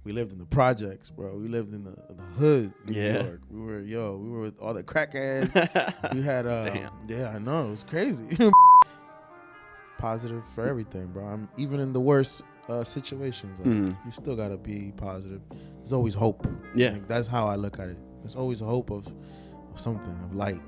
we lived in the projects, bro. We lived in the hood, New Yeah. York. We were with all the crackheads. We had, Damn. yeah, I know, it was crazy. Positive for everything, bro. I'm even in the worst situations. Like, you still gotta be positive. There's always hope. Yeah. Like, that's how I look at it. There's always a hope of something, of light,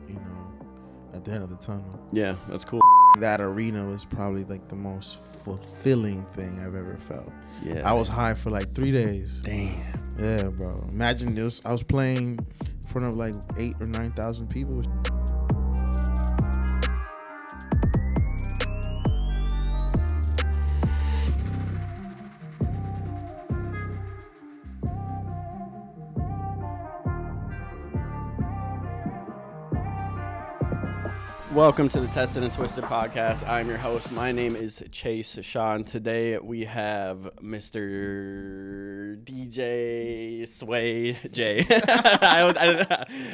at the end of the tunnel. Yeah, that's cool. That arena was probably like the most fulfilling thing I've ever felt. Yeah. I was high for like 3 days. Damn. Yeah, bro. Imagine this. I was playing in front of like 8,000 or 9,000 people. Welcome to the Tested and Twisted podcast. I'm your host. My name is Chase Sean. Today we have Mr. DJ Sway J.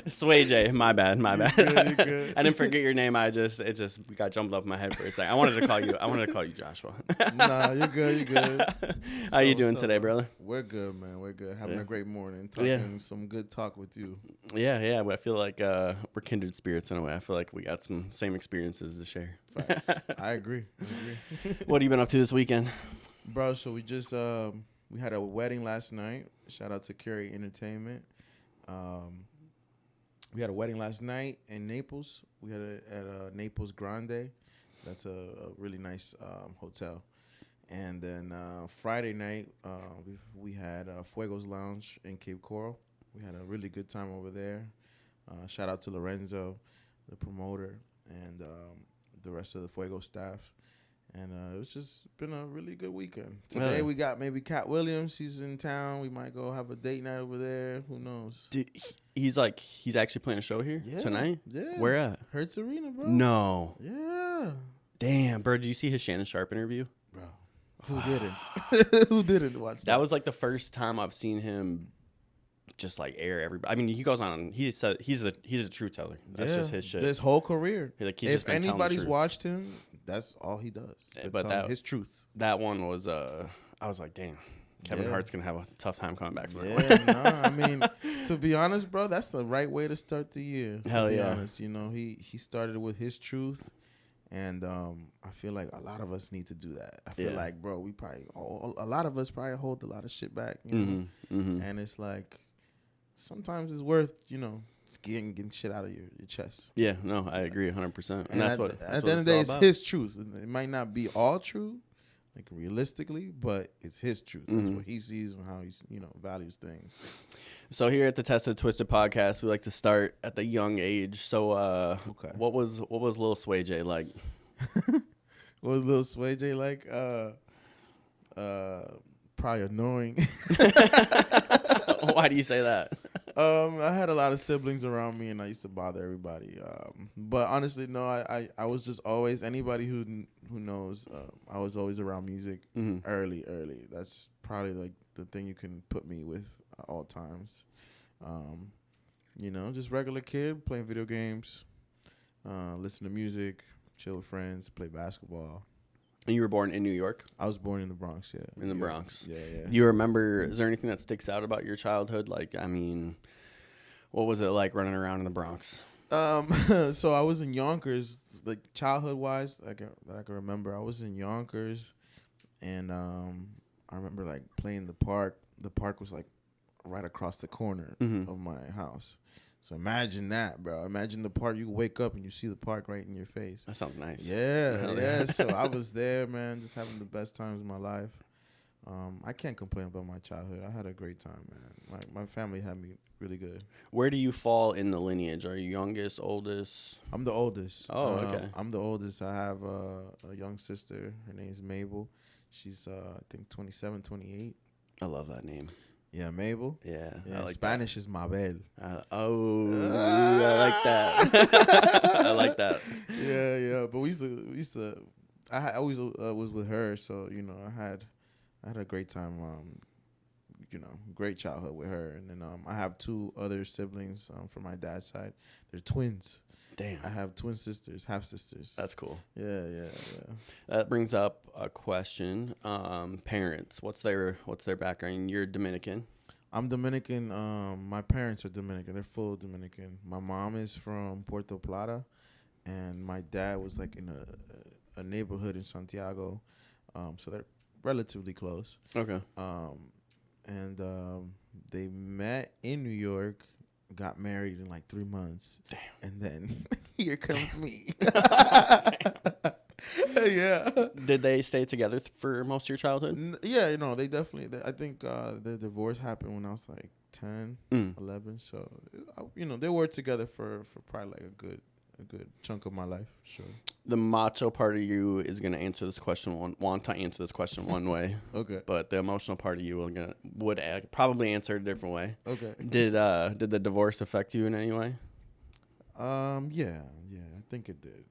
Sway J. My bad. You're good. I didn't forget your name. It just got jumped off my head for a second. I wanted to call you Joshua. Nah, you're good. How you doing today, brother? We're good, man. We're good. Having a great morning. Talking some good talk with you. Yeah. I feel like we're kindred spirits in a way. I feel like we got some same experiences to share. Facts. I agree. What have you been up to this weekend? Bro, so we just we had a wedding last night. Shout out to Curry Entertainment. We had a wedding last night in Naples. We had it at Naples Grande. That's a really nice hotel. And then Friday night, we had Fuego's Lounge in Cape Coral. We had a really good time over there. Shout out to Lorenzo, the promoter, and the rest of the Fuego staff. And it's just been a really good weekend. Today we got maybe Cat Williams. He's in town. We might go have a date night over there. Who knows? Dude, he's actually playing a show here tonight? Yeah. Where at? Hertz Arena, bro. No. Yeah. Damn, bro. Did you see his Shannon Sharp interview? Bro. Who didn't? Who didn't watch that? That was like the first time I've seen him just like air everybody. I mean, he goes on. He said he's a truth teller. That's just his shit. This whole career. He's if just been anybody's watched him, that's all he does. But his truth. That one was I was like, damn, Kevin Hart's gonna have a tough time coming back from that. Yeah, I mean, to be honest, bro, that's the right way to start the year. Hell to be yeah. honest, he started with his truth. And I feel like a lot of us need to do that. I feel like, bro, a lot of us probably hold a lot of shit back, you know? And it's like, sometimes it's worth, just getting shit out of your chest. Yeah, no, I agree 100%. And that's what at the end of the day, it's his truth. It might not be all true, like realistically, but it's his truth. That's what he sees and how he, values things. So here at the Tested Twisted podcast, we like to start at the young age. So what was Lil Sway J like? What was Lil Sway J like? Probably annoying. Why do you say that? I had a lot of siblings around me, and I used to bother everybody. But honestly, no, I was just always, anybody who knows, I was always around music early. That's probably like the thing you can put me with at all times. Just regular kid playing video games, listen to music, chill with friends, play basketball. And you were born in New York? I was born in the Bronx, yeah. In the Bronx. Yeah. Do you remember, is there anything that sticks out about your childhood? Like, I mean, what was it like running around in the Bronx? So I was in Yonkers, like childhood-wise, that I can remember. I was in Yonkers, and I remember, like, playing the park. The park was, like, right across the corner of my house. So imagine that, bro. Imagine the park. You wake up and you see the park right in your face. That sounds nice. Yeah. So I was there, man, just having the best times of my life. I can't complain about my childhood. I had a great time, man. My family had me really good. Where do you fall in the lineage? Are you youngest, oldest? I'm the oldest. Oh, okay. I'm the oldest. I have a young sister. Her name's Mabel. She's, I think, 27, 28. I love that name. Yeah, Mabel. Yeah, I like Spanish that. Is Mabel. I like that. I like that. Yeah. But we used to. I always was with her, so I had a great time. Great childhood with her, and then I have two other siblings from my dad's side. They're twins. Damn. I have twin sisters, half sisters. That's cool. Yeah. That brings up a question. Parents, what's their background? You're Dominican. I'm Dominican. My parents are Dominican. They're full Dominican. My mom is from Puerto Plata, and my dad was like in a neighborhood in Santiago. So they're relatively close. Okay. And they met in New York, got married in like 3 months. Damn. And then here comes me. Damn. Yeah. Did they stay together for most of your childhood? Yeah, they definitely. I think the divorce happened when I was like 10, 11. So, they were together for probably like a good chunk of my life. Sure. The macho part of you is going to answer this question want to answer this question one way. Okay. But the emotional part of you would probably answer it a different way. Okay. Did the divorce affect you in any way? Yeah, I think it did.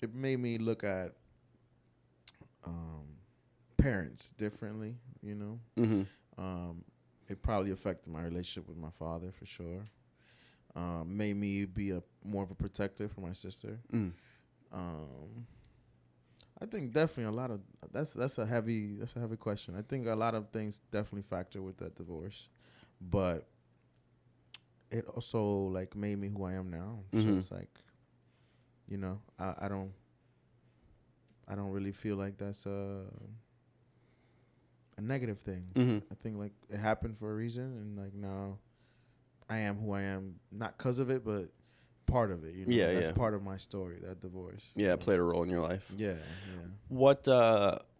It made me look at parents differently, Mm-hmm. It probably affected my relationship with my father for sure. Made me be more of a protector for my sister. I think definitely a lot of that's a heavy question. I think a lot of things definitely factor with that divorce, but it also like made me who I am now. So it's like, I don't really feel like that's a negative thing. I think like it happened for a reason, and like now I am who I am, not because of it, but part of it. That's part of my story. That divorce. Yeah, it played a role in your life. Yeah.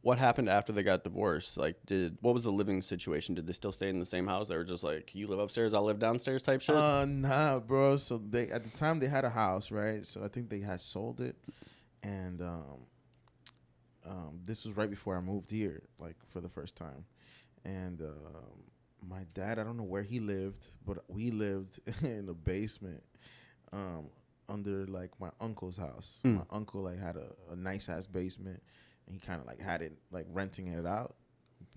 What happened after they got divorced? Like, what was the living situation? Did they still stay in the same house? They were just like, you live upstairs, I'll live downstairs type shit? Nah, bro. So they at the time they had a house, right? So I think they had sold it, and this was right before I moved here, like for the first time, and my dad, I don't know where he lived, but we lived in the basement, under like my uncle's house. My uncle like had a nice ass basement. And he kind of like had it like renting it out,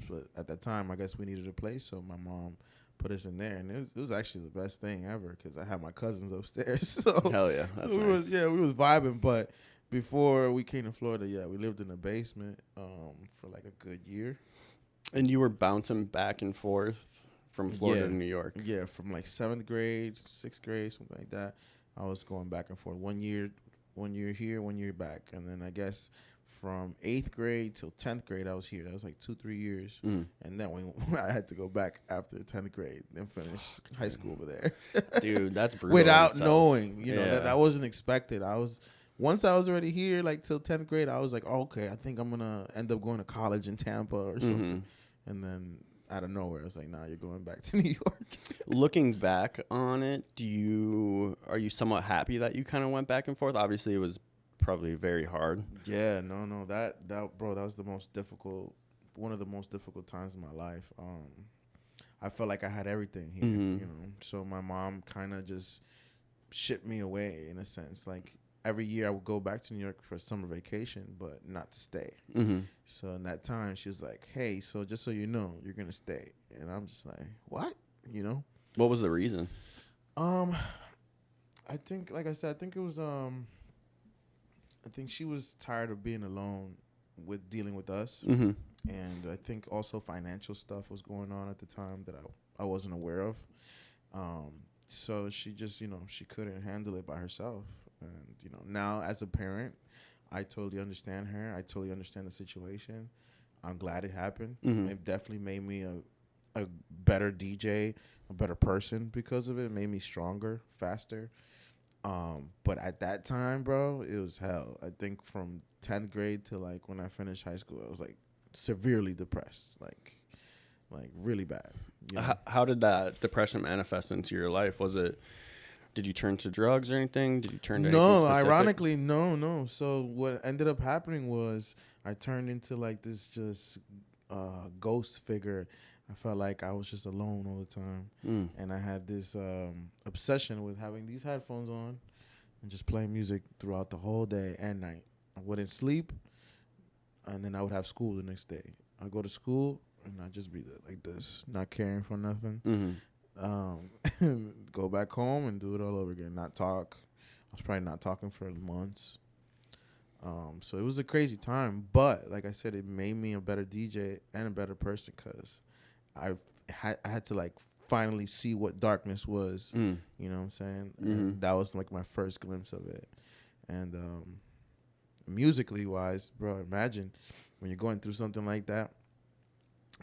but at that time I guess we needed a place, so my mom put us in there, and it was actually the best thing ever because I had my cousins upstairs. So hell yeah, that's nice. we was vibing. But before we came to Florida, we lived in a basement for like a good year. And you were bouncing back and forth from Florida to New York. Yeah, from like 7th grade, 6th grade, something like that. I was going back and forth. 1 year here, 1 year back, and then I guess from 8th grade till 10th grade, I was here. That was like 2-3 years. And then I had to go back after 10th grade and finish high school over there. Dude, that's brutal. Without knowing, that wasn't expected. Once I was already here, like till 10th grade, I was like, oh, okay, I think I'm going to end up going to college in Tampa or something. And then out of nowhere, I was like, nah, you're going back to New York. Looking back on it, are you somewhat happy that you kind of went back and forth? Obviously, it was probably very hard. Yeah, no, that bro, that was one of the most difficult times in my life. I felt like I had everything here, So my mom kind of just shipped me away in a sense. Like every year I would go back to New York for summer vacation, but not to stay. So in that time, she was like, "Hey, so just so you know, you're gonna stay," and I'm just like, "What?" What was the reason? I think, like I said, I think it was I think she was tired of being alone with dealing with us. And I think also financial stuff was going on at the time that I wasn't aware of. So she just, she couldn't handle it by herself. And, now as a parent, I totally understand her. I totally understand the situation. I'm glad it happened. It definitely made me a better DJ, a better person because of it. It made me stronger, faster. But at that time, bro, it was hell. I think from 10th grade to like when I finished high school, I was like severely depressed, like really bad. How did that depression manifest into your life? Did you turn to drugs or anything? Did you turn to anything specific? Ironically, no. So what ended up happening was I turned into like this just ghost figure. I felt like I was just alone all the time. And I had this obsession with having these headphones on and just playing music throughout the whole day and night. I wouldn't sleep, and then I would have school the next day. I'd go to school, and I'd just be like this, not caring for nothing. go back home and do it all over again. Not talk. I was probably not talking for months. So it was a crazy time, but like I said, it made me a better DJ and a better person because I had to like finally see what darkness was. You know what I'm saying? And that was like my first glimpse of it. And musically wise, bro, imagine when you're going through something like that.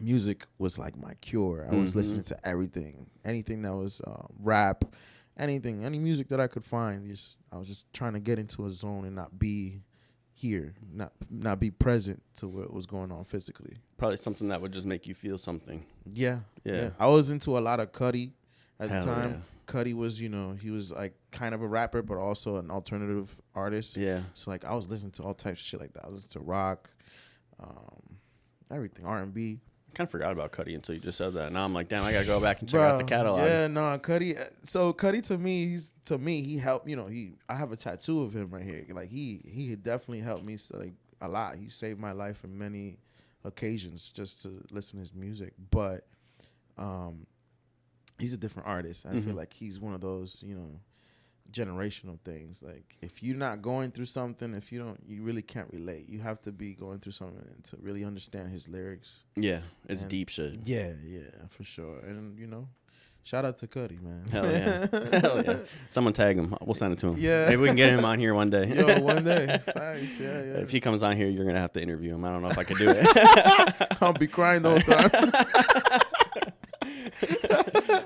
Music was like my cure. I was listening to everything, anything that was rap, anything, any music that I could find. I was just trying to get into a zone and not be here, not be present to what was going on physically. Probably something that would just make you feel something. Yeah. I was into a lot of Cudi at the time. Yeah. Cudi was, he was like kind of a rapper, but also an alternative artist. Yeah. So like I was listening to all types of shit like that. I was listening to rock, everything, R&B. I kind of forgot about Cudi until you just said that. Now I'm like, damn, I gotta go back and check out the catalog. Yeah, no, Cudi. So Cudi to me, he helped. I have a tattoo of him right here. Like he definitely helped me like a lot. He saved my life on many occasions just to listen to his music. But he's a different artist. I feel like he's one of those, generational things. Like if you're not going through something, you really can't relate. You have to be going through something to really understand his lyrics. Yeah, it's deep shit. Yeah, for sure. And shout out to Cudi, man. Hell yeah. Hell yeah. Someone tag him. We'll send it to him. Yeah. Maybe we can get him on here one day. Yo, one day. Facts, yeah. If he comes on here, you're going to have to interview him. I don't know if I could do it. I'll be crying the whole time.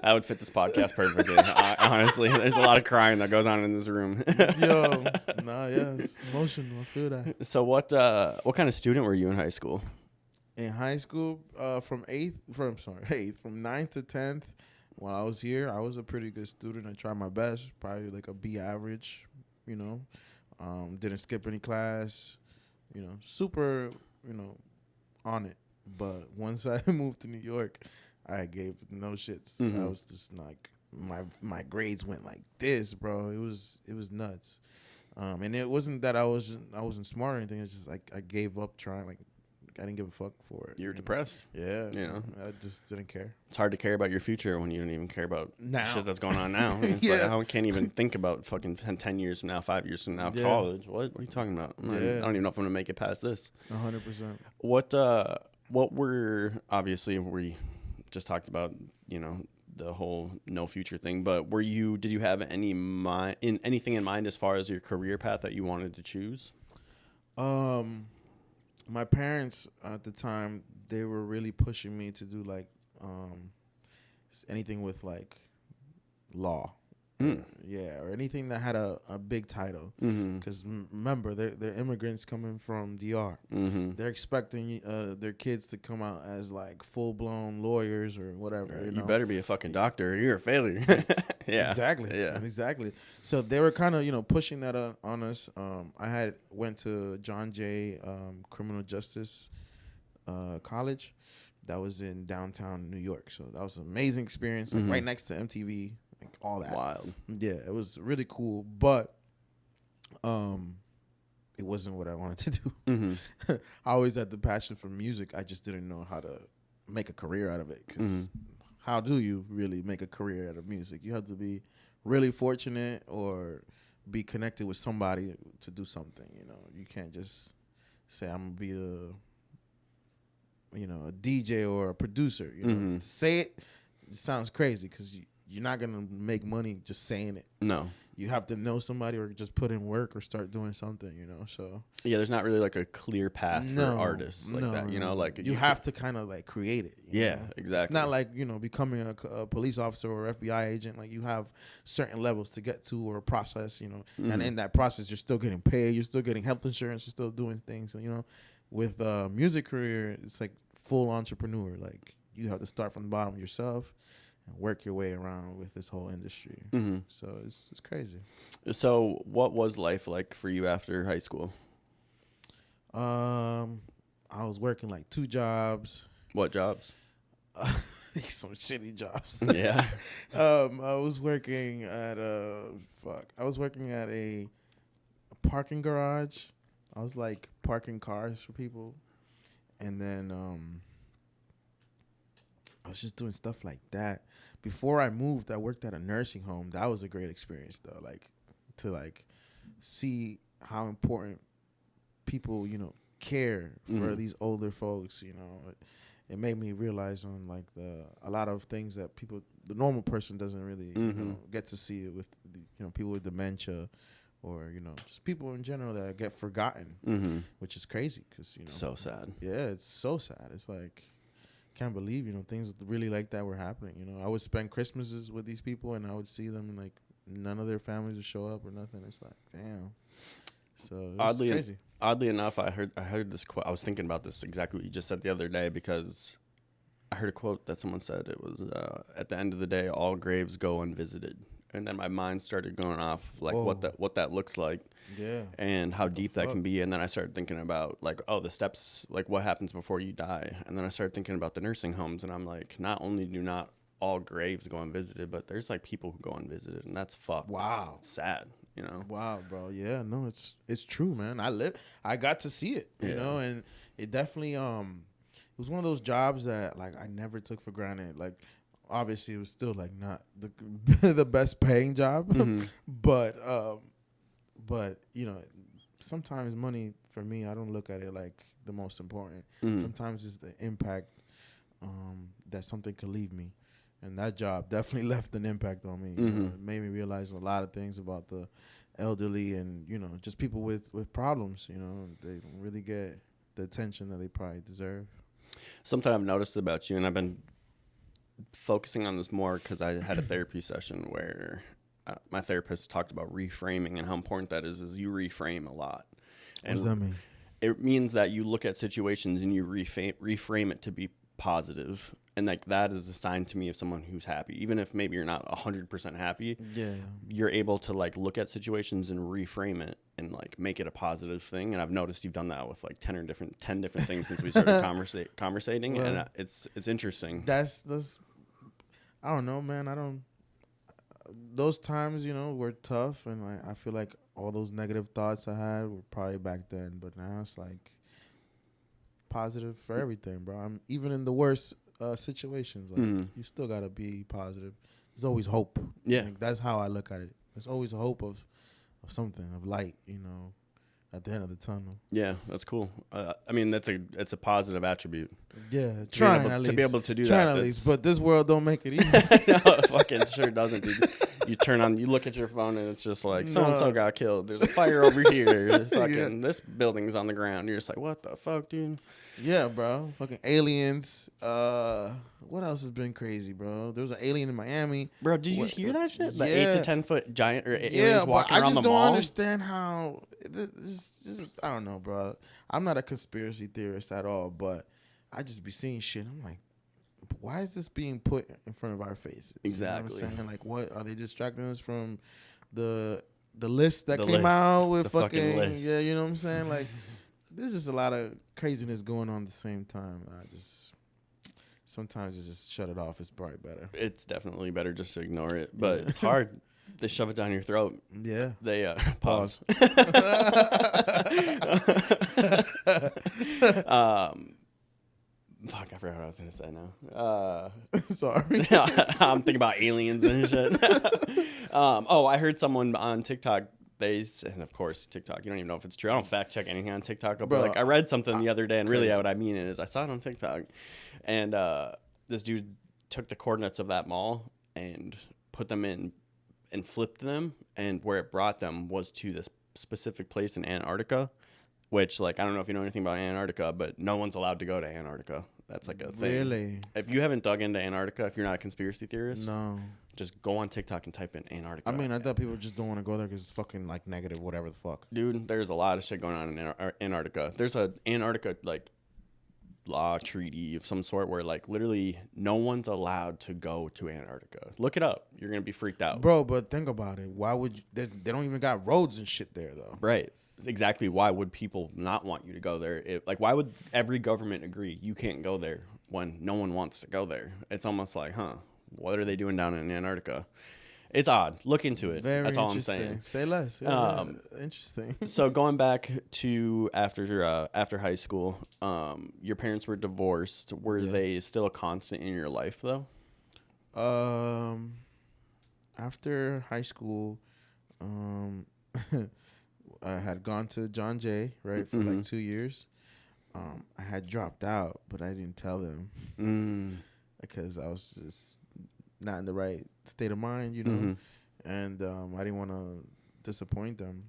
I would fit this podcast perfectly. Honestly, there's a lot of crying that goes on in this room. Yo, it's emotional. I feel that. So what kind of student were you in high school? In high school, from 9th to 10th, while I was here, I was a pretty good student. I tried my best, probably like a B average, didn't skip any class, super, on it. But once I moved to New York, I gave no shits. I was just like, my grades went like this, bro. It was nuts. And it wasn't that I wasn't smart or anything. It's just like I gave up trying. Like I didn't give a fuck for it. You were depressed. Yeah. I just didn't care. It's hard to care about your future when you don't even care about now. Shit that's going on now. It's like, I can't even think about fucking 10 years from now, 5 years from now, college. What are you talking about? I don't even know if I'm going to make it past this. 100%. What were, obviously, we just talked about, the whole no future thing, but did you have anything in mind as far as your career path that you wanted to choose? My parents at the time, they were really pushing me to do like anything with like law. Or anything that had a big title. Because remember, they're immigrants coming from DR. They're expecting their kids to come out as like full blown lawyers or whatever. You better be a fucking doctor. Or you're a failure. Yeah, exactly. Yeah, exactly. So they were kind of pushing that on us. I went to John Jay Criminal Justice College. That was in downtown New York. So that was an amazing experience. Like right next to MTV. Like all that. Wild. Yeah, it was really cool, but it wasn't what I wanted to do. I always had the passion for music. I just didn't know how to make a career out of it. Because how do you really make a career out of music? You have to be really fortunate or be connected with somebody to do something. You can't just say I'm gonna be a DJ or a producer. To say it sounds crazy because you're not going to make money just saying it. No. You have to know somebody or just put in work or start doing something, so. Yeah, there's not really like a clear path for artists like that, like you have to kind of like create it. Yeah, exactly. It's not like, becoming a police officer or FBI agent. Like you have certain levels to get to or a process, and in that process, you're still getting paid. You're still getting health insurance. You're still doing things. With music career, it's like full entrepreneur. Like you have to start from the bottom yourself. And work your way around with this whole industry. So it's crazy. So what was life like for you after high school? I was working like 2 jobs. What jobs? Some shitty jobs. Yeah. I was working at a parking garage. I was like parking cars for people. And then I was just doing stuff like that. Before I moved, I worked at a nursing home. That was a great experience, though. Like, to like see how important people, care for these older folks. It made me realize on like a lot of things that the normal person doesn't really get to see it with people with dementia, or just people in general that get forgotten, which is crazy because so sad. Yeah, it's so sad. It's like, can't believe things really like that were happening. I would spend Christmases with these people and I would see them and like none of their families would show up or nothing. It's like, damn. So it's crazy. Oddly enough, I heard this quote. I was thinking about this exactly what you just said the other day, because I heard a quote that someone said. It was, at the end of the day, all graves go unvisited. And then my mind started going off like what that looks like, and how deep that can be. And then I started thinking about like, the steps, like what happens before you die. And then I started thinking about the nursing homes, and I'm like, not only do not all graves go unvisited, but there's like people who go unvisited, and that's fucked. Wow, it's sad. Wow, bro. Yeah, no, it's true, man. I got to see it, and it definitely it was one of those jobs that like I never took for granted. Like, obviously it was still like not the the best paying job, but sometimes money for me, I don't look at it like the most important. Sometimes it's the impact that something could leave me. And that job definitely left an impact on me. It made me realize a lot of things about the elderly and, just people with problems. They don't really get the attention that they probably deserve. Something I've noticed about you, and I've been focusing on this more because I had a therapy session where my therapist talked about reframing and how important that is you reframe a lot. And what does that mean? It means that you look at situations and you reframe it to be positive. And like that is a sign to me of someone who's happy. Even if maybe you're not 100% happy, you're able to like look at situations and reframe it and like make it a positive thing. And I've noticed you've done that with like 10 different things since we started conversating. Well, and it's interesting. That's I don't know, man. Those times, were tough, and like I feel like all those negative thoughts I had were probably back then. But now it's like positive for everything, bro. I'm even in the worst situations, like you still gotta be positive. There's always hope. Yeah, like, that's how I look at it. There's always a hope of something, of light, at the end of the tunnel. Yeah, that's cool. I mean, it's a positive attribute. Yeah, to be able to do that. At least, but this world don't make it easy. No, it fucking sure doesn't, dude. You look at your phone and it's just like so and so got killed. There's a fire over here. Fucking this building's on the ground. You're just like, what the fuck, dude? Yeah, bro. Fucking aliens. What else has been crazy, bro? There was an alien in Miami. Bro, did you hear that shit? The 8 to 10 foot giant aliens walking around the mall? I just don't understand how. This is, I don't know, bro. I'm not a conspiracy theorist at all, but I just be seeing shit. I'm like, why is this being put in front of our faces? Exactly. You know what I'm saying? Like, what are they distracting us from the list that came out with fucking list. Yeah, you know what I'm saying? Like, there's just a lot of craziness going on at the same time. Sometimes just shut it off. It's probably better. It's definitely better just to ignore it, but it's hard. They shove it down your throat. Yeah. They pause. Fuck, I forgot what I was going to say now. Sorry. I'm thinking about aliens and shit. I heard someone on TikTok, and of course, TikTok, you don't even know if it's true. I don't fact check anything on TikTok. But like, I read something the other day, and really what I mean is I saw it on TikTok. And this dude took the coordinates of that mall and put them in and flipped them. And where it brought them was to this specific place in Antarctica, which, like, I don't know if you know anything about Antarctica, but no one's allowed to go to Antarctica. That's like a thing. Really? If you haven't dug into Antarctica, if you're not a conspiracy theorist, no, just go on TikTok and type in Antarctica. I mean, I thought people just don't want to go there because it's fucking like negative, whatever the fuck. Dude, there's a lot of shit going on in Antarctica. There's a Antarctica like law treaty of some sort where like literally no one's allowed to go to Antarctica. Look it up. You're gonna be freaked out, bro. But think about it. Why would you? They don't even got roads and shit there though. Right. Exactly. Why would people not want you to go there? Like, why would every government agree you can't go there when no one wants to go there? It's almost like, what are they doing down in Antarctica? It's odd. Look into it. Very That's all I'm interesting. saying. Say less. Yeah, interesting. So going back to after high school, your parents were divorced. Were they still a constant in your life though? After high school, I had gone to John Jay, right, for like 2 years. I had dropped out, but I didn't tell them because I was just not in the right state of mind, you know, and I didn't want to disappoint them.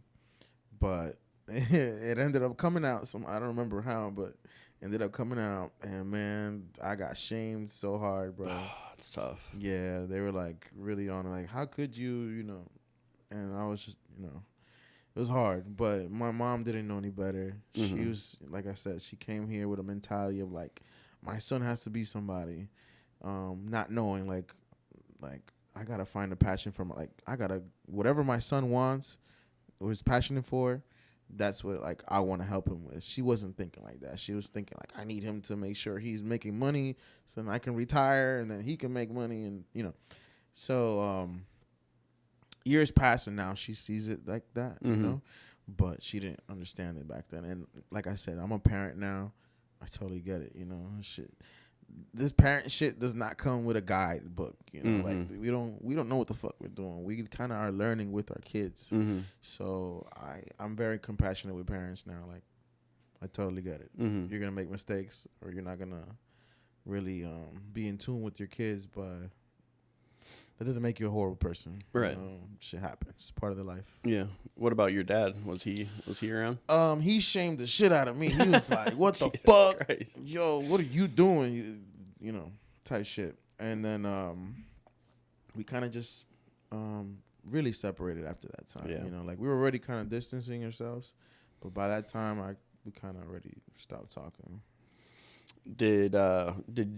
But it ended up coming out. I don't remember how, but ended up coming out, and man, I got shamed so hard, bro. It's tough. Yeah, they were like really on like, how could you know? And I was just, you know, it was hard. But my mom didn't know any better. She was, like I said, she came here with a mentality of like, my son has to be somebody, not knowing like I gotta find a passion for whatever my son wants or is passionate for. That's what like I want to help him with. She wasn't thinking like that. She was thinking like, I need him to make sure he's making money so then I can retire and then he can make money, and you know. So years pass and now she sees it like that, you know. But she didn't understand it back then. And like I said, I'm a parent now. I totally get it, you know. Shit. This parent shit does not come with a guidebook, you know. Like we don't know what the fuck we're doing. We kind of are learning with our kids. So I'm very compassionate with parents now. Like I totally get it. You're gonna make mistakes, or you're not gonna really be in tune with your kids, but that doesn't make you a horrible person. Right. You know, shit happens. It's part of the life. Yeah. What about your dad? Was he around? He shamed the shit out of me. He was like, "What the fuck, Christ. Yo? What are you doing? You know, type shit." And then we kind of just really separated after that time. Yeah. You know, like we were already kind of distancing ourselves, but by that time, we kind of already stopped talking. Did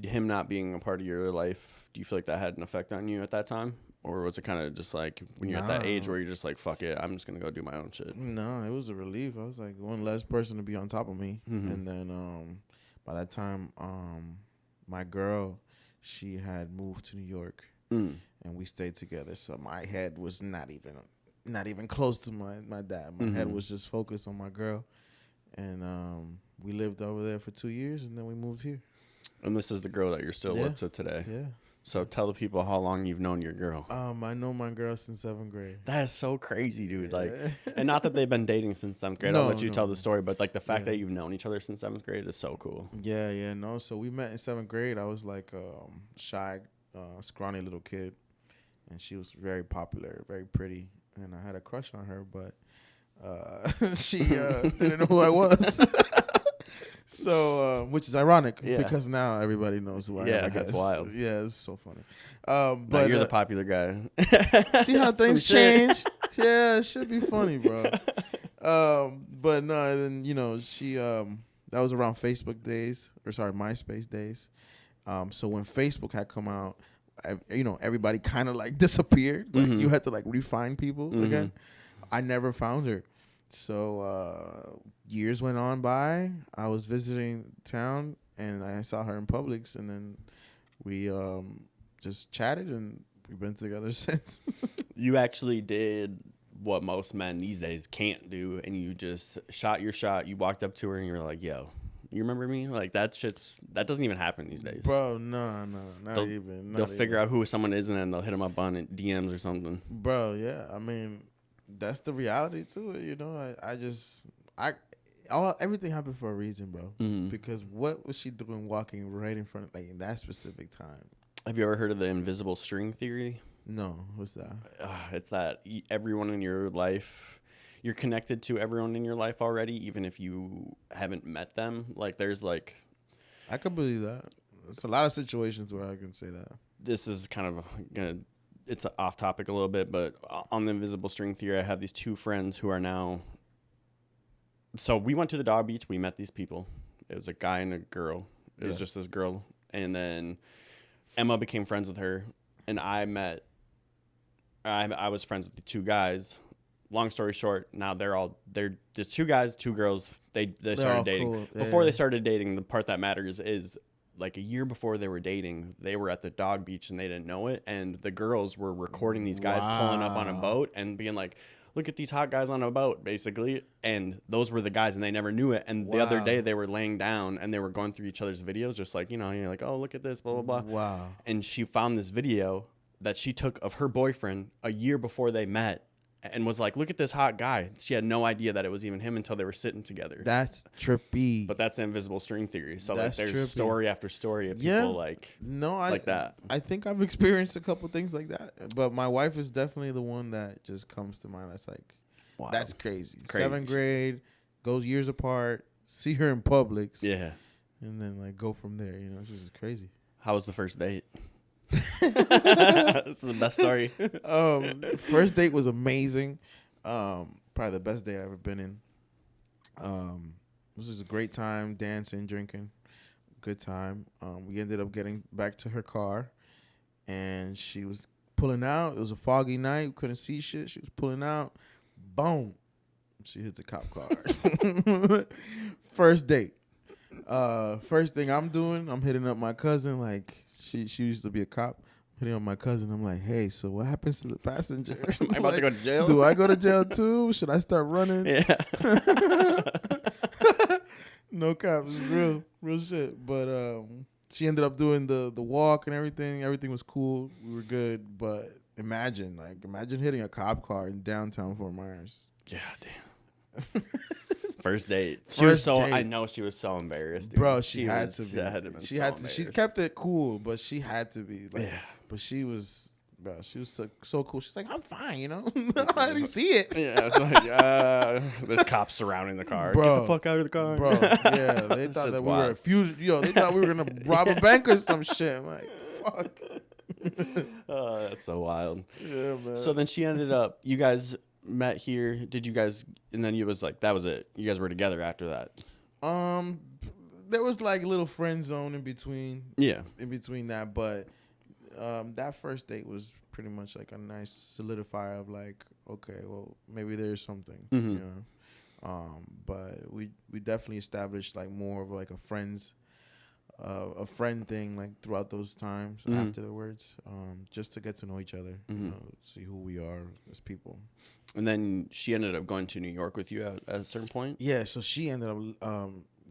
him not being a part of your life, do you feel like that had an effect on you at that time? Or was it kind of just like when you're at that age where you're just like, fuck it, I'm just going to go do my own shit? No, it was a relief. I was like one less person to be on top of me. And then by that time, my girl, she had moved to New York. And we stayed together. So my head was not even close to my dad. My head was just focused on my girl. And we lived over there for 2 years, and then we moved here. And this is the girl that you're still with to today. Yeah. So tell the people how long you've known your girl. I know my girl since 7th grade. That is so crazy, dude. Like, and not that they've been dating since 7th grade. I'll let you tell the story, but like the fact that you've known each other since 7th grade is so cool. Yeah, no. So we met in 7th grade. I was like shy, scrawny little kid, and she was very popular, very pretty, and I had a crush on her, but she didn't know who I was. So, which is ironic because now everybody knows who I am. Yeah, that's wild. Yeah, it's so funny. But now you're the popular guy. See how things change? Yeah, it should be funny, bro. But no, then you know she that was around Facebook days, or sorry, MySpace days. So when Facebook had come out, you know, everybody kind of like disappeared. Like you had to like refine people again. I never found her. So years went on by. I was visiting town and I saw her in Publix, and then we just chatted, and we've been together since. You actually did what most men these days can't do, and you just shot your shot. You walked up to her and you were like, "Yo, you remember me?" Like that doesn't even happen these days. Bro, no, not even. They'll figure out who someone is, and then they'll hit them up on DMs or something. Bro, yeah. I mean, that's the reality to it, you know. Everything happened for a reason, bro. Because what was she doing walking right in front of, like, in that specific time? Have you ever heard of the invisible string theory? No, what's that? It's that everyone in your life, you're connected to everyone in your life already, even if you haven't met them. Like, there's like, I could believe that. There's a lot of situations where I can say that. This is kind of it's off topic a little bit, but on the invisible string theory, I have these two friends who are now. So we went to the Dog Beach. We met these people. It was a guy and a girl. It was just this girl, and then Emma became friends with her, and I was friends with the two guys. Long story short, now they're the two guys, two girls. They started dating. Cool. Before they started dating, the part that matters is like a year before they were dating, they were at the dog beach and they didn't know it. And the girls were recording these guys pulling up on a boat and being like, look at these hot guys on a boat, basically. And those were the guys, and they never knew it. And the other day they were laying down and they were going through each other's videos, just like, you're like, oh, look at this, blah, blah, blah. Wow. And she found this video that she took of her boyfriend a year before they met and was like, look at this hot guy. She had no idea that it was even him until they were sitting together. That's trippy. But that's the invisible string theory. So like, there's trippy. story after story of people like that. I think I've experienced a couple things like that. But my wife is definitely the one that just comes to mind. That's like, wow. That's crazy. 7th grade, goes years apart, see her in Publix. Yeah. And then like go from there. It's just crazy. How was the first date? This is the best story. First date was amazing. Probably the best date I've ever been in. This was a great time, dancing, drinking, good time. We ended up getting back to her car, and she was pulling out. It was a foggy night. We couldn't see shit. She was pulling out. Boom. She hit the cop cars. First date. First thing I'm doing, I'm hitting up my cousin. Like she used to be a cop. Hitting up my cousin. I'm like, hey, so what happens to the passenger? Am I about to go to jail? Do I go to jail too? Should I start running? Yeah. No cops, real shit. But she ended up doing the walk and everything. Everything was cool. We were good. But imagine hitting a cop car in downtown Fort Myers. Yeah, damn. First date. I know she was so embarrassed, dude. Bro, she had to be. She kept it cool, but she had to be. Like, yeah. But she was so cool. She's like, I'm fine, I didn't see it. Yeah, it's like, there's cops surrounding the car. Bro, get the fuck out of the car. Bro, yeah. They thought that we were they thought we were going to rob a bank or some shit. I'm like, fuck. That's so wild. Yeah, man. So then she ended up, you guys met here. Did you guys, and then you was like, that was it. You guys were together after that. There was like a little friend zone in between. Yeah. In between that, but that first date was pretty much like a nice solidifier of like, okay, well, maybe there's something, mm-hmm. But we definitely established like more of like a friend thing like throughout those times afterwards, just to get to know each other, see who we are as people. And then she ended up going to New York with you at a certain point? Yeah, so she ended up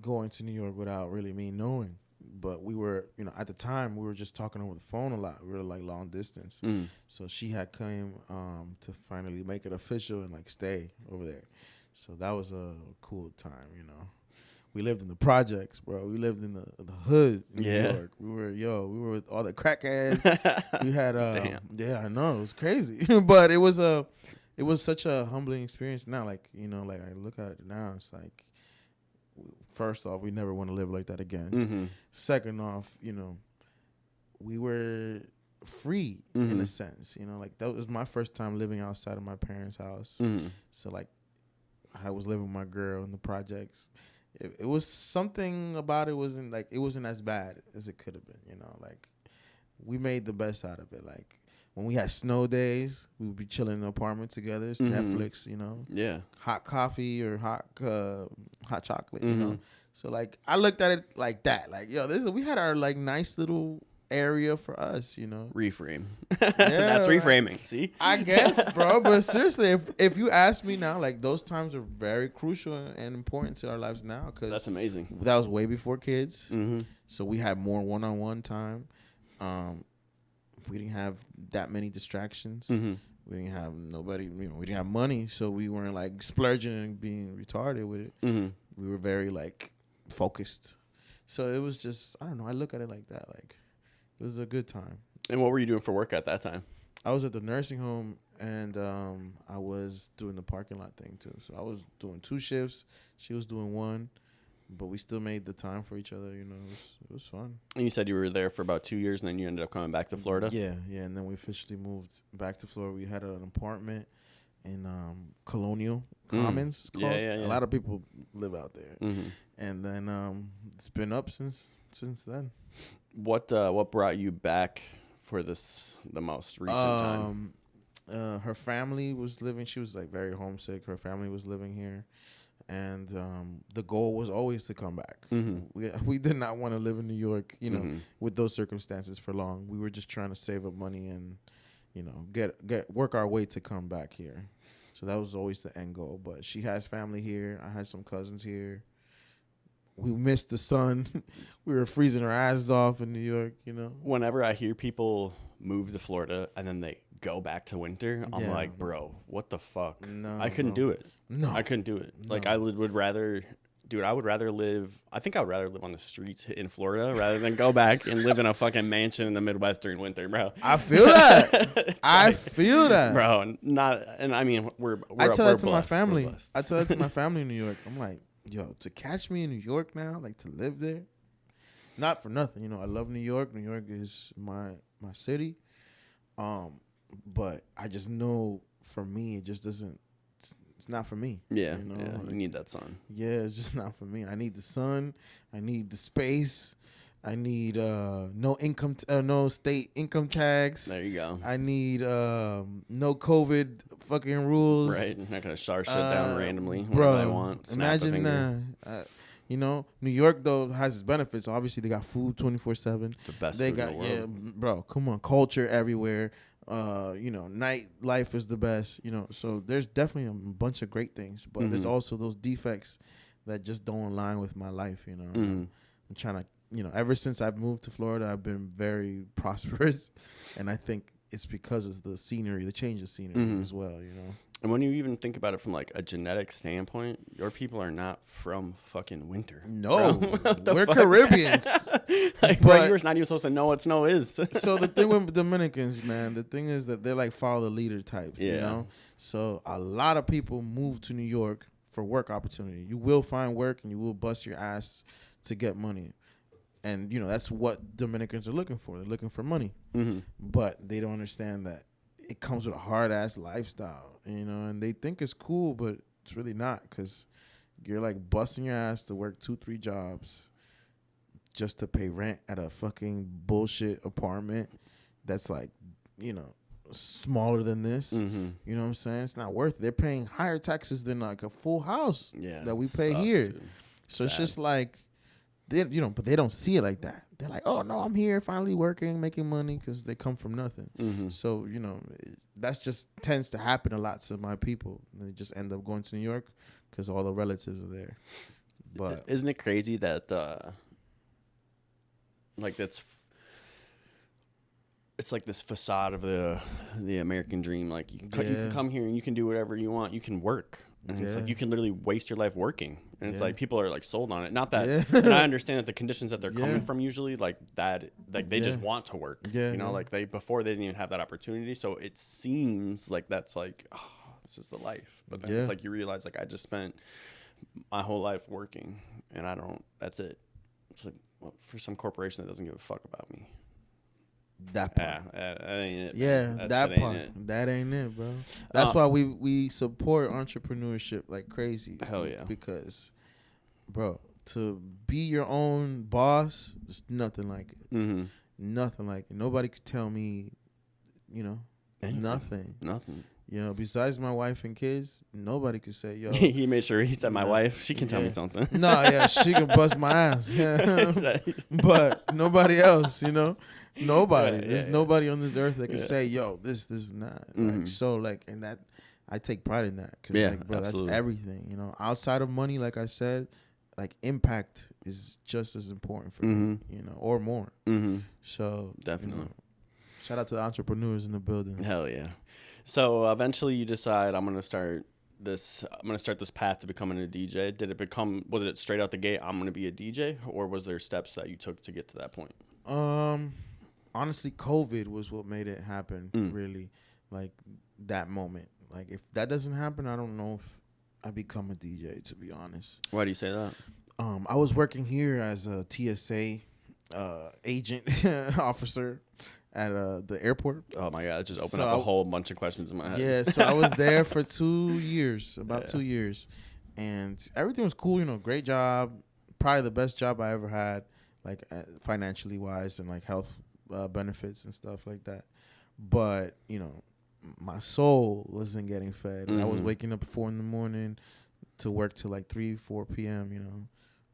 going to New York without really me knowing. But we were, at the time, we were just talking over the phone a lot. We were like long distance. So she had came to finally make it official and like stay over there. So that was a cool time, We lived in the projects, bro. We lived in the hood in New York. We were with all the crackheads. We had yeah, I know, it was crazy. But it was such a humbling experience now. Like, like I look at it now, it's like, first off, we never want to live like that again. Mm-hmm. Second off, we were free in a sense. Like that was my first time living outside of my parents' house. So like I was living with my girl in the projects. It was something about it wasn't as bad as it could have been. Like we made the best out of it. Like when we had snow days, we would be chilling in the apartment together, Netflix, Yeah. hot coffee or hot chocolate, So like I looked at it like that, like we had our like nice little area for us, Reframe. Yeah, that's reframing. See, I guess, bro. But seriously, if you ask me now, like those times are very crucial and important to our lives now, because that's amazing. That was way before kids, so we had more one-on-one time. We didn't have that many distractions. We didn't have nobody, we didn't have money, so we weren't like splurging and being retarded with it. We were very like focused. So it was just, I don't know, I look at it like that. Like it was a good time. And what were you doing for work at that time? I was at the nursing home, and I was doing the parking lot thing too. So I was doing 2 shifts. She was doing 1. But we still made the time for each other, It was fun. And you said you were there for about 2 years, and then you ended up coming back to Florida? Yeah. And then we officially moved back to Florida. We had an apartment in Colonial Commons. It's called. Yeah. A lot of people live out there. And then it's been up since then. What brought you back for the most recent time? Her family was living. She was like very homesick. Her family was living here. and the goal was always to come back. Mm-hmm. We did not want to live in New York, Mm-hmm. with those circumstances for long. We were just trying to save up money and, get work our way to come back here. So that was always the end goal. But she has family here. I had some cousins here. We missed the sun. We were freezing our asses off in New York, Whenever I hear people move to Florida and then they go back to winter, I'm Yeah. like, bro, what the fuck? No, I couldn't bro. do it. No. I couldn't do it. No. Like, I would rather, dude, I would rather live, I think I would rather live on the streets in Florida rather than go back and live in a fucking mansion in the Midwest during winter, bro. I feel that. I feel that. Bro, and I mean, we're I tell we're that to my blessed. We're family. blessed. I tell that to my family in New York. I'm like, yo, to catch me in New York now, like to live there, not for nothing. I love New York. New York is my city. But I just know for me, it just doesn't. It's not for me. Yeah, like, you need that sun. Yeah, it's just not for me. I need the sun. I need the space. I need no state income tax. There you go. I need no COVID fucking rules. Right, I'm not gonna shut shit down randomly Bro, whenever I want. Snap a imagine finger. that. New York though has its benefits. Obviously, they got food 24/7. The best They food got in the world. bro. Come on, culture everywhere. Nightlife is the best. So there's definitely a bunch of great things, but there's also those defects that just don't align with my life. I'm trying to, ever since I've moved to Florida, I've been very prosperous, and I think it's because of the scenery, the change of scenery as well. And when you even think about it from like a genetic standpoint, your people are not from fucking winter. No, What we're fuck? Caribbeans. Like, bro, But- you're not even supposed to know what snow is. So the thing with Dominicans, man, the thing is that they're like follow the leader type. Yeah. So a lot of people move to New York for work opportunity. You will find work and you will bust your ass to get money. And that's what Dominicans are looking for. They're looking for money. But they don't understand that it comes with a hard ass lifestyle, and they think it's cool, but it's really not, because you're like busting your ass to work 2-3 jobs just to pay rent at a fucking bullshit apartment that's like, smaller than this. You know what I'm saying? It's not worth it. They're paying higher taxes than like a full house that we pay sucks, here. dude. So it's Sad. just like, but they don't see it like that. They're like, oh no, I'm here finally working, making money, because they come from nothing. So, that just tends to happen a lot to my people. They just end up going to New York because all the relatives are there. But Isn't it crazy that it's like this facade of the American dream? Like you can come here and you can do whatever you want. You can work, and it's like you can literally waste your life working. And it's like people are like sold on it. Not that, and I understand that the conditions that they're coming from usually like that, like they just want to work. Like before they didn't even have that opportunity. So it seems like that's like, oh, this is the life. But then it's like you realize like I just spent my whole life working, and that's it. It's like, well, for some corporation that doesn't give a fuck about me. that part. That ain't it. Yeah, man. that shit part. ain't it. That ain't it, bro. That's why we support entrepreneurship like crazy. Hell yeah. Because, bro, to be your own boss, there's nothing like it. Nothing like it. Nobody could tell me, Anything. nothing. Besides my wife and kids, nobody could say, yo. He made sure he said, my wife, she can tell me something. No, yeah, she can bust my ass. But nobody else, Nobody. There's nobody on this earth that can say, yo, this is not. And that, I take pride in that. Because, bro, absolutely. that's everything, Outside of money, like I said, like impact is just as important for me, or more. So, definitely. Shout out to the entrepreneurs in the building. Hell yeah. So eventually you decide I'm gonna start this path to becoming a DJ. Was it straight out the gate, I'm gonna be a DJ, or was there steps that you took to get to that point? Honestly, COVID was what made it happen, really. Like that moment. Like if that doesn't happen, I don't know if I become a DJ, to be honest. Why do you say that? I was working here as a TSA agent officer at the airport. Oh my god, it just opened up a whole bunch of questions in my head. Yeah, so I was there for 2 years, about 2 years, and everything was cool. Great job, probably the best job I ever had, like financially wise and like health benefits and stuff like that. But my soul wasn't getting fed. I was waking up at 4 a.m, to work till like 4 p.m.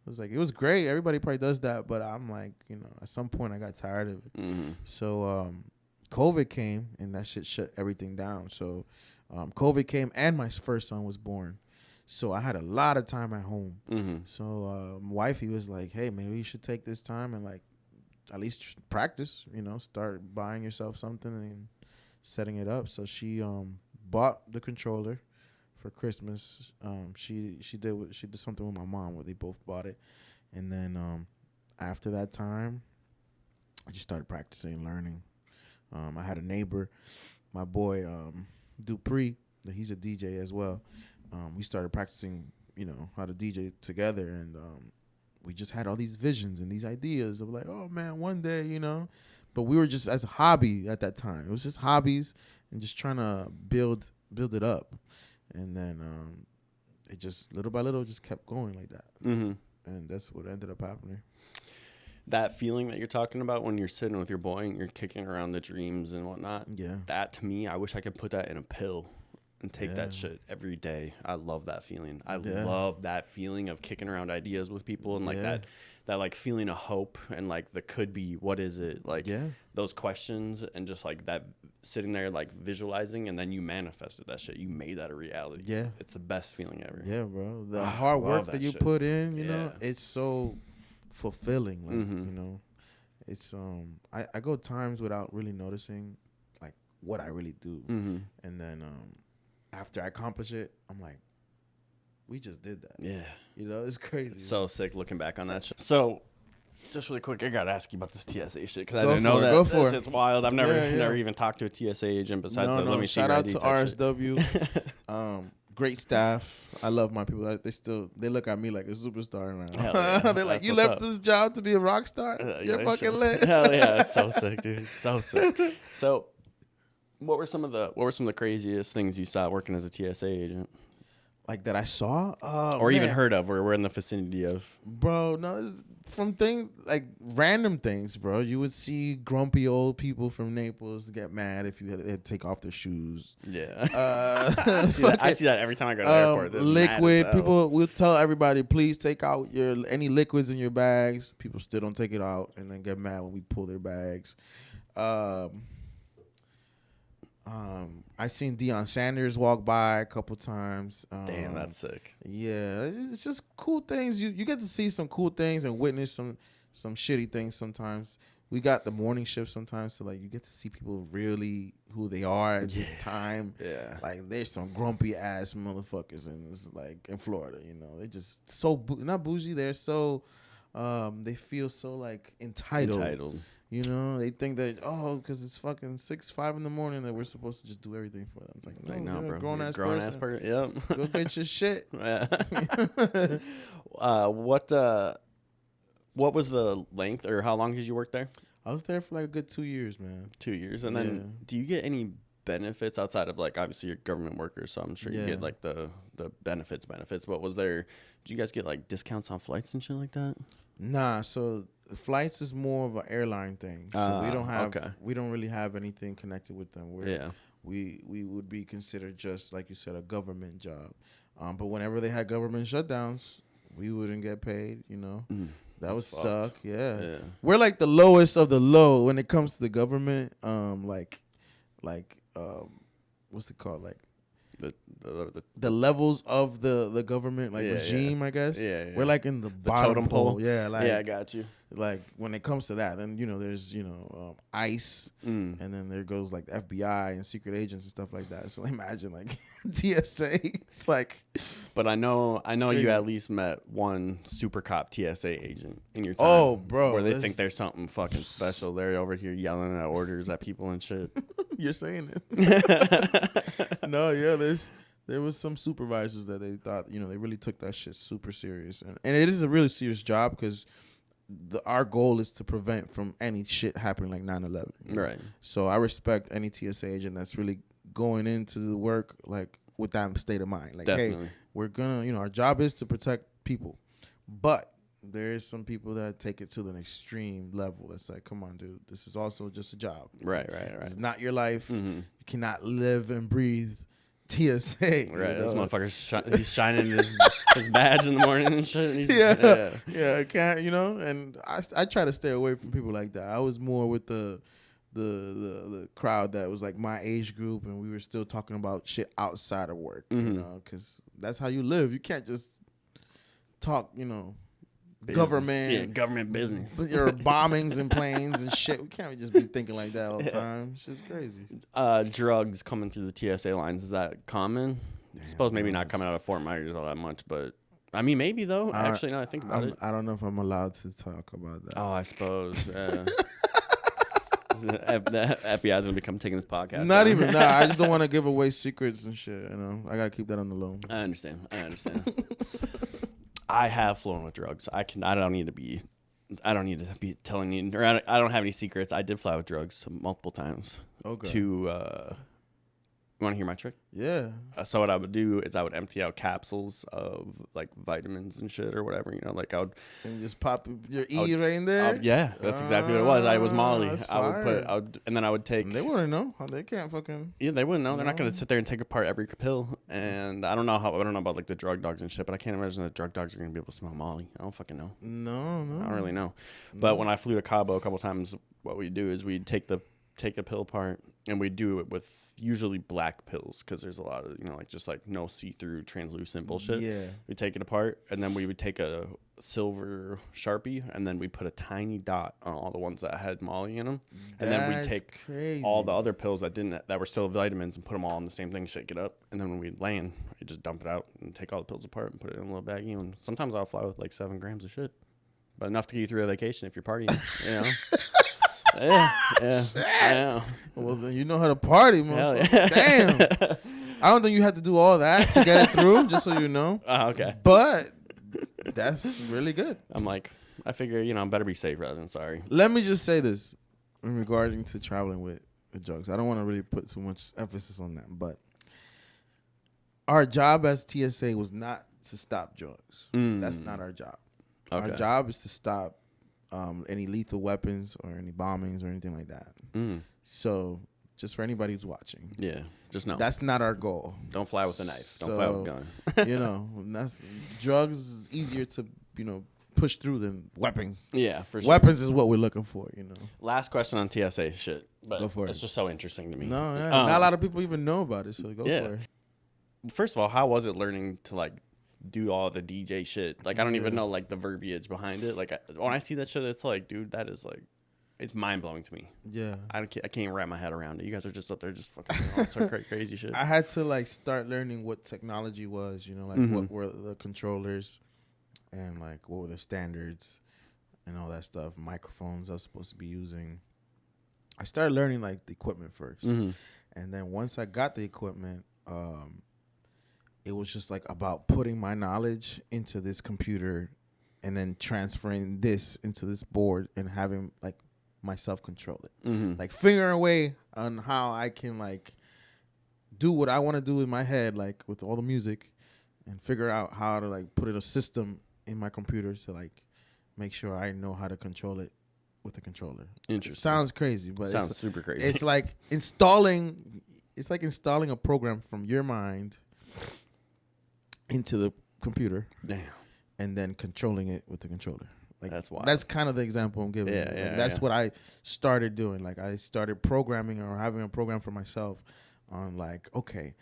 It was great. Everybody probably does that, but I'm like, at some point I got tired of it. Mm-hmm. So COVID came and that shit shut everything down. So COVID came and my first son was born. So I had a lot of time at home. Mm-hmm. So wifey was like, hey, maybe you should take this time and like at least practice, start buying yourself something and setting it up. So she bought the controller for Christmas. She did something with my mom where they both bought it. And then after that time, I just started practicing and learning. I had a neighbor, my boy Dupree, he's a DJ as well. We started practicing, how to DJ together, and we just had all these visions and these ideas of like, oh man, one day, But we were just as a hobby at that time. It was just hobbies and just trying to build it up, and then it just little by little just kept going like that, and that's what ended up happening. That feeling that you're talking about when you're sitting with your boy and you're kicking around the dreams and whatnot. Yeah. That to me, I wish I could put that in a pill and take that shit every day. I love that feeling. I love that feeling of kicking around ideas with people and like that like feeling of hope and like the could be, what is it? Like those questions and just like that sitting there like visualizing, and then you manifested that shit. You made that a reality. Yeah. It's the best feeling ever. Yeah, bro. The hard work that you put in, you know, it's so fulfilling. Like, it's I go times without really noticing like what I really do. And then after I accomplish it, I'm like, we just did that. Yeah. It's crazy. It's so sick looking back on that shit. So just really quick, I gotta ask you about this TSA shit because I didn't know that. Go for it. It's wild. I've never even talked to a TSA agent besides let me see your ID. Shout out to RSW. Great staff. I love my people. They look at me like a superstar now. They're like, you left this job to be a rock star? You're fucking lit. Hell yeah, it's so sick, dude. It's so sick. So what were some of the craziest things you saw working as a TSA agent? Like that I saw? Or even heard of, or we're in the vicinity of? Bro, no, it's from things, like random things, bro. You would see grumpy old people from Naples get mad if you had to take off their shoes. Yeah. I see that every time I go to the airport. They're liquid. People will tell everybody, please take out any liquids in your bags. People still don't take it out and then get mad when we pull their bags. I seen Deion Sanders walk by a couple times. Damn, that's sick. Yeah, it's just cool things. You get to see some cool things and witness some shitty things sometimes. We got the morning shift sometimes, so like you get to see people really who they are at this time. Yeah, like there's some grumpy ass motherfuckers in Florida. They just so not bougie. They're so they feel so like entitled. They think that, because it's fucking 5 in the morning that we're supposed to just do everything for them. It's like, no, bro. Grown ass person. Yep. Go get your shit. What was the length, or how long did you work there? I was there for like a good 2 years, man. 2 years. And then do you get any benefits outside of, like, obviously you're a government worker, so I'm sure you get like the benefits. But did you guys get like discounts on flights and shit like that? Nah, so the flights is more of an airline thing. So we don't really have anything connected with them. We would be considered just, like you said, a government job. But whenever they had government shutdowns, we wouldn't get paid, That would suck. Yeah. We're like the lowest of the low when it comes to the government. What's it called? Like the levels of the government regime, I guess. Yeah. We're like in the bottom totem pole. Yeah, I got you. Like when it comes to that, then there's ICE, and then there goes like the FBI and secret agents and stuff like that. So imagine like TSA. It's like. But I know you at least met one super cop TSA agent in your time. Oh, bro, where they think there's something fucking special. They're over here yelling at orders at people and shit. You're saying it. No, yeah, there was some supervisors that they thought, they really took that shit super serious. And it is a really serious job because our goal is to prevent from any shit happening like 9/11. Right. So I respect any TSA agent that's really going into the work like with that state of mind. Like, definitely. Hey, we're going to, our job is to protect people. But there is some people that take it to an extreme level. It's like, come on, dude, this is also just a job. Right. It's not your life. Mm-hmm. You cannot live and breathe TSA. Right, this know? motherfucker's he's shining his badge in the morning and shit. And Yeah, I can't, and I try to stay away from people like that. I was more with the crowd that was like my age group, and we were still talking about shit outside of work, because that's how you live. You can't just talk, government, government business. Your bombings and planes and shit. We can't just be thinking like that all the time. It's just crazy. Drugs coming through the TSA lines, is that common? I suppose maybe not coming out of Fort Myers all that much, but I mean maybe though. Actually, now I think about it. I don't know if I'm allowed to talk about that. Oh, I suppose. The FBI is gonna become taking this podcast. Not even that. I just don't want to give away secrets and shit. I gotta keep that on the low. I understand. I have flown with drugs. I don't need to be telling you, or I don't have any secrets. I did fly with drugs multiple times. Okay. You want to hear my trick? Yeah. So what I would do is I would empty out capsules of like vitamins and shit or whatever, like I would. And just pop your right in there. Yeah, that's exactly what it was. I was Molly. And then I would take. They wouldn't know. They can't fucking. Yeah, they wouldn't know. They're not gonna sit there and take apart every pill. And I don't know about like the drug dogs and shit, but I can't imagine that drug dogs are gonna be able to smell Molly. I don't fucking know. No. I don't really know. But when I flew to Cabo a couple times, what we do is we'd take a pill apart, and we do it with usually black pills because there's a lot of like no see-through translucent bullshit. Yeah, we take it apart, and then we would take a silver Sharpie, and then we put a tiny dot on all the ones that had Molly in them, and then we take all the other pills that were still vitamins and put them all in the same thing, shake it up, and then when we land, we just dump it out and take all the pills apart and put it in a little baggie. And sometimes I'll fly with like 7 grams of shit, but enough to get you through a vacation if you're partying. Yeah. Well, then you know how to party, motherfucker. Yeah. Damn. I don't think you have to do all that to get it through, just so you know. Okay. But that's really good. I'm like, I figure, I'm better be safe rather than sorry. Let me just say this in regarding to traveling with drugs. I don't want to really put too much emphasis on that, but our job as TSA was not to stop drugs. That's not our job. Okay. Our job is to stop any lethal weapons or any bombings or anything like that. So just for anybody who's watching. Yeah, just know. That's not our goal. Don't fly with a knife. Don't fly with a gun. That's drugs is easier to, push through than weapons. Yeah, for sure. Weapons is what we're looking for, Last question on TSA shit. But go for it. It's just so interesting to me. No, not a lot of people even know about it, so go for it. First of all, how was it learning to like do all the DJ shit? Like I don't even know like the verbiage behind it. Like when I see that shit, it's like, dude, that is like, it's mind blowing to me. Yeah, I can't wrap my head around it. You guys are just up there just fucking doing all sorts of crazy shit. I had to like start learning what technology was. What were the controllers, and like what were the standards, and all that stuff. Microphones I was supposed to be using. I started learning like the equipment first, and then once I got the equipment, it was just like about putting my knowledge into this computer and then transferring this into this board and having like myself control it. Like figuring a way on how I can like do what I want to do in my head, like with all the music, and figure out how to like put a system in my computer to like make sure I know how to control it with the controller. Interesting. It sounds crazy, but sounds super crazy. It's like installing a program from your mind into the computer. Damn. And then controlling it with the controller. Like that's wild. That's kind of the example I'm giving. That's what I started doing. Like I started programming or having a program for myself on like, okay,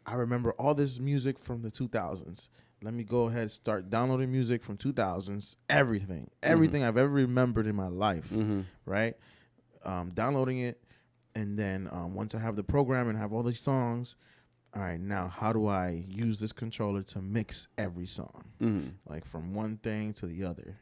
I remember all this music from the 2000s. Let me go ahead and start downloading music from 2000s, everything I've ever remembered in my life, right? Downloading it, and then once I have the program and have all these songs, all right, now how do I use this controller to mix every song, like from one thing to the other,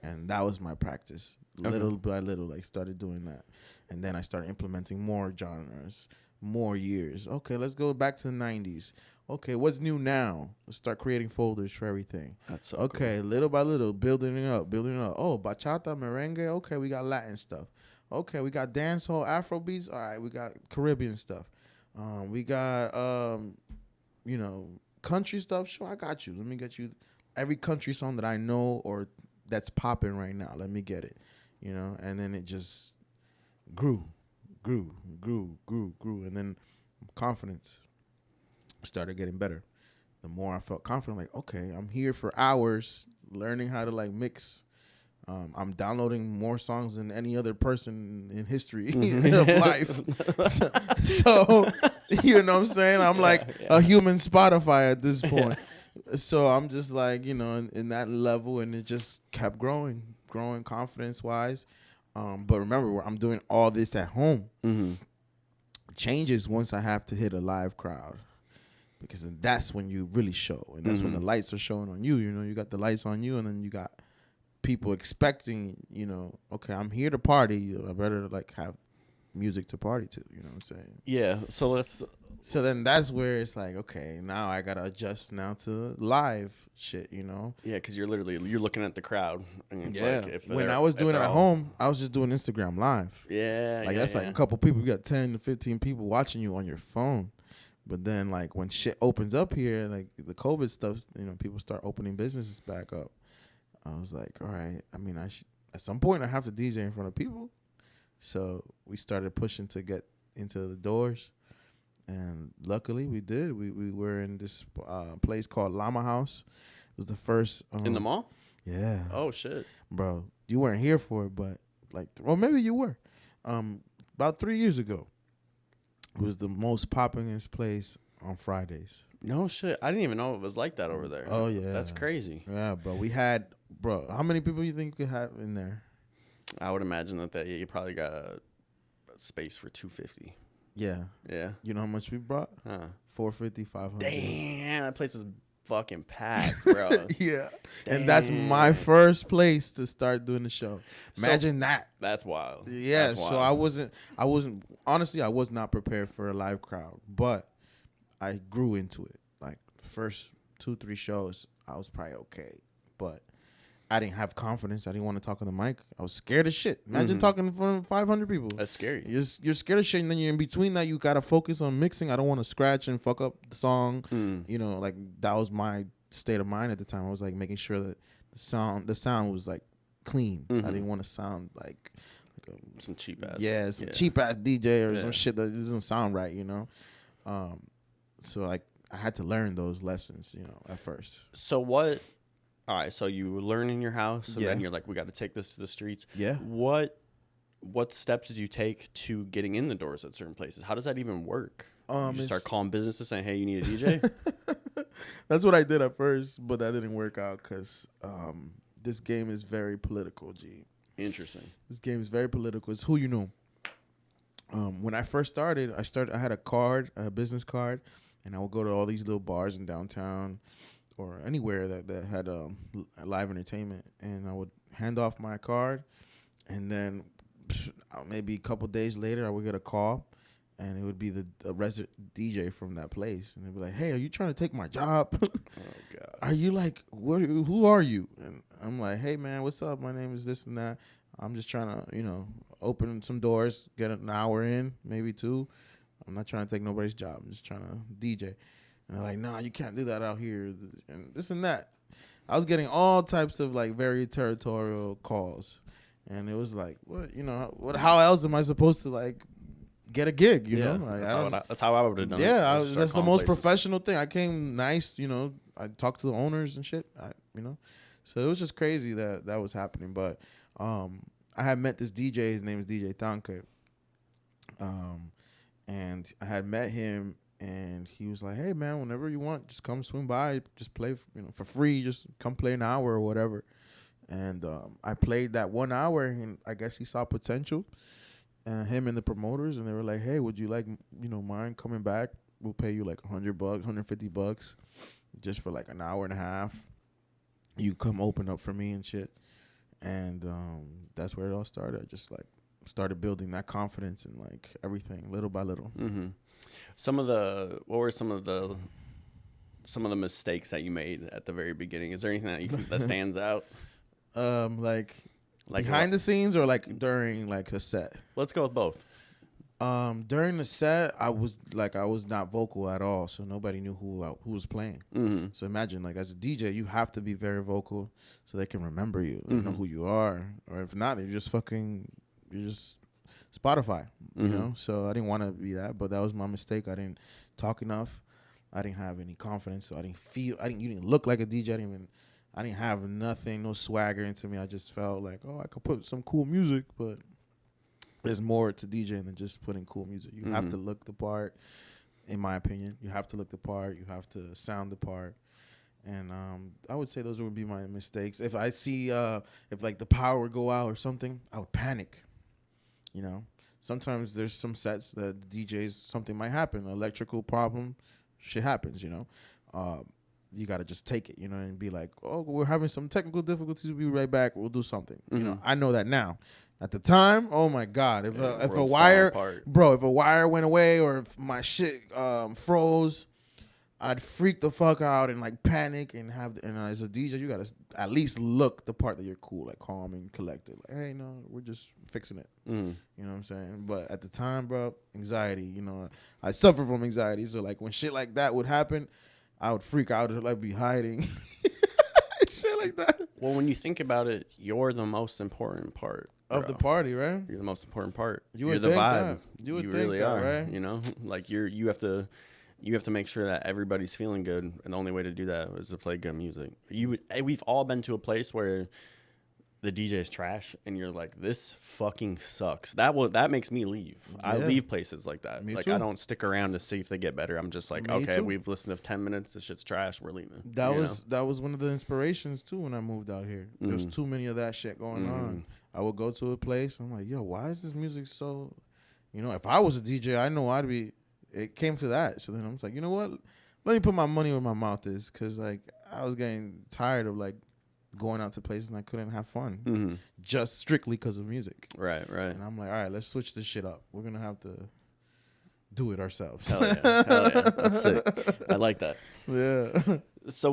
And that was my practice, little by little. Like started doing that, and then I started implementing more genres, more years. Okay, let's go back to the 90s. Okay, what's new now? Let's start creating folders for everything. That's so okay, cool. Little by little, building it up. Oh, bachata, merengue. Okay, we got Latin stuff. Okay, we got dancehall, Afrobeats. All right, we got Caribbean stuff. We got country stuff. Sure, I got you. Let me get you every country song that I know or that's popping right now. Let me get it. And then it just grew, and then confidence. started getting better. The more I felt confident, like, okay, I'm here for hours learning how to like mix. I'm downloading more songs than any other person in history of life. So, you know what I'm saying? I'm like a human Spotify at this point. So I'm just like, in that level, and it just kept growing confidence wise. But remember, I'm doing all this at home. Mm-hmm. Changes once I have to hit a live crowd, because then that's when you really show, and that's when the lights are showing on you. You got the lights on you, and then you got people expecting, okay, I'm here to party. I better like have music to party to. You know what I'm saying? Yeah. So then that's where it's like, okay, now I gotta adjust now to live shit. Yeah, because you're looking at the crowd. And it's Yeah. like if When I was doing it at home, I was just doing Instagram live. Yeah. Like that's like a couple people. You got 10 to 15 people watching you on your phone. But then like when shit opens up here, like the COVID stuff, people start opening businesses back up. I was like, all right. I mean, at some point I have to DJ in front of people. So we started pushing to get into the doors. And luckily we did. We were in this place called Llama House. It was the first. In the mall? Yeah. Oh, shit. Bro, you weren't here for it, but like, well, maybe you were. About 3 years ago, it was the most poppingest place on Fridays. No shit. I didn't even know it was like that over there. Oh, yeah. That's crazy. Yeah, bro. Bro, how many people you think you could have in there? I would imagine that you probably got a space for 250. Yeah. Yeah. You know how much we brought? 450, 500. Damn, that place is fucking packed, bro. Yeah. Damn. And that's my first place to start doing the show. Imagine that. That's wild. Yeah. That's wild. So I wasn't, honestly, I was not prepared for a live crowd, but I grew into it. Like first 2-3 shows, I was probably okay, but I didn't have confidence. I didn't want to talk on the mic. I was scared as shit. Imagine talking in front of 500 people. That's scary. You're scared of shit, and then you're in between that. You gotta focus on mixing. I don't want to scratch and fuck up the song. Like that was my state of mind at the time. I was like making sure that the sound was like clean. I didn't want to sound like some cheap ass. Yeah, cheap ass DJ or some shit that doesn't sound right. So like I had to learn those lessons. At first. So what? All right, so you learn in your house, and then you're like, we got to take this to the streets. Yeah. What steps did you take to getting in the doors at certain places? How does that even work? You just start calling businesses saying, hey, you need a DJ? That's what I did at first, but that didn't work out because this game is very political, G. Interesting. This game is very political. It's who you know. When I first started, I had a business card, and I would go to all these little bars in downtown or anywhere that had live entertainment, and I would hand off my card, and then maybe a couple days later I would get a call, and it would be the resident DJ from that place, and they'd be like, hey, are you trying to take my job? Oh God. Are you like, who are you? And I'm like, hey man, what's up? My name is this and that. I'm just trying to open some doors, get an hour in, maybe 2. I'm not trying to take nobody's job. I'm just trying to DJ. And they're like, nah, you can't do that out here, and this and that. I was getting all types of like very territorial calls, and it was like, what? How else am I supposed to like get a gig? You know, like, that's how I would have done it. Yeah, that's the most professional thing. I came nice, I talked to the owners and shit. So it was just crazy that was happening. But I had met this DJ. His name is DJ Tanke. And I had met him. And he was like, hey, man, whenever you want, just come swing by. Just play, for free. Just come play an hour or whatever. And I played that 1 hour, and I guess he saw potential. Him and the promoters, and they were like, hey, would you like, mind coming back? We'll pay you like $100, $150 just for like an hour and a half. You come open up for me and shit. And that's where it all started. I just like started building that confidence and like everything little by little. Mm-hmm. What were some of the mistakes that you made at the very beginning? Is there anything that stands out? Like behind the scenes or like during like a set? Let's go with both. During the set, I was not vocal at all, so nobody knew who was playing. Mm-hmm. So imagine, like, as a DJ, you have to be very vocal so they can remember you, they know who you are, or if not, you're just Spotify, you know. So I didn't want to be that, but that was my mistake. I didn't talk enough. I didn't have any confidence, so you didn't look like a DJ. I didn't have nothing, no swagger into me. I just felt like, oh, I could put some cool music, but there's more to DJing than just putting cool music. You have to look the part, in my opinion. You have to look the part. You have to sound the part. And I would say those would be my mistakes. If I see, if like the power would go out or something, I would panic. You know, sometimes there's some sets that the DJs, something might happen, an electrical problem, shit happens, you know. You got to just take it, you know, and be like, oh, we're having some technical difficulties. We'll be right back. We'll do something. You know, I know that now. At the time, oh my God, if a wire, bro, if a wire went away or if my shit froze, I'd freak the fuck out and like panic and as a DJ, you gotta at least look the part that you're cool, like calm and collected. Like, hey, no, we're just fixing it. You know what I'm saying? But at the time, bro, anxiety. You know, I suffer from anxiety, so like when shit like that would happen, I would freak out and like be hiding, shit like that. Well, when you think about it, you're the most important part of the party, right? You're the most important part. You're the vibe. You would think really that, are. Right? You know, like you have to make sure that everybody's feeling good, and the only way to do that is to play good music. We've all been to a place where the DJ is trash, and you're like, this fucking sucks. That makes me leave. Yeah. I leave places like that. Me like too. I don't stick around to see if they get better. I'm just like, Me too. We've listened to 10 minutes. This shit's trash. We're leaving. That was one of the inspirations too when I moved out here. There's too many of that shit going on. I would go to a place. I'm like, yo, why is this music so? You know, if I was a DJ, I know I'd be. It came to that. So then I was like, you know what? Let me put my money where my mouth is, because like I was getting tired of like going out to places and I couldn't have fun just strictly because of music. Right. And I'm like, all right, let's switch this shit up. We're gonna have to do it ourselves. Hell yeah. That's sick. I like that. Yeah. So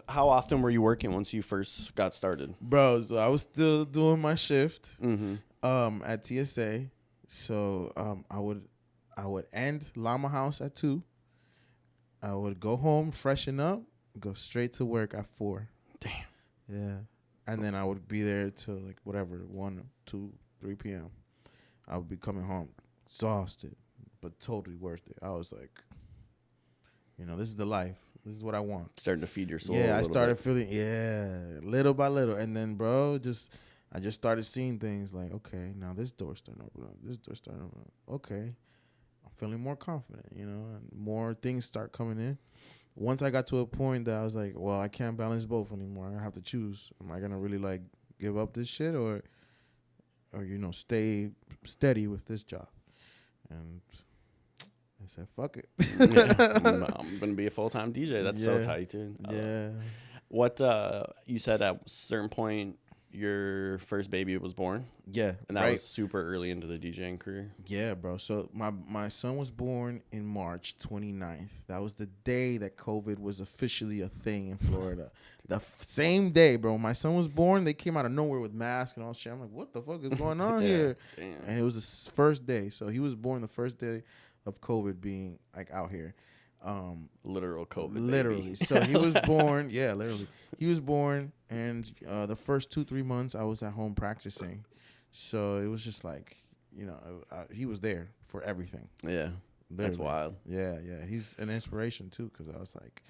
how often were you working once you first got started? Bro, so I was still doing my shift at TSA. So I would end Llama House at 2. I would go home, freshen up, go straight to work at 4. Damn. Yeah. And then I would be there till like whatever, 1, 2, 3 p.m. I would be coming home exhausted, but totally worth it. I was like, you know, this is the life. This is what I want. Starting to feed your soul. Yeah, I started feeling, little by little. And then, bro, I just started seeing things like, okay, now this door's starting to open up. This door's starting to open up. Okay. I'm feeling more confident, you know, and more things start coming in. Once I got to a point that I was like, well, I can't balance both anymore. I have to choose. Am I going to really like give up this shit or, you know, stay steady with this job? And I said, fuck it. I'm going to be a full-time DJ. That's so tight, dude. Yeah. What you said at a certain point, your first baby was born? Yeah. And that was super early into the DJing career? Yeah, bro. So my son was born in March 29th. That was the day that COVID was officially a thing in Florida. The same day, bro. My son was born. They came out of nowhere with masks and all shit. I'm like, what the fuck is going on here? Damn. And it was the first day. So he was born the first day of COVID being like out here. Literal COVID. Literally. Baby. So he was born. Yeah, literally. He was born, and the first 2-3 months I was at home practicing. So it was just like, you know, he was there for everything. Yeah. Literally. That's wild. Yeah. He's an inspiration too, because I was like,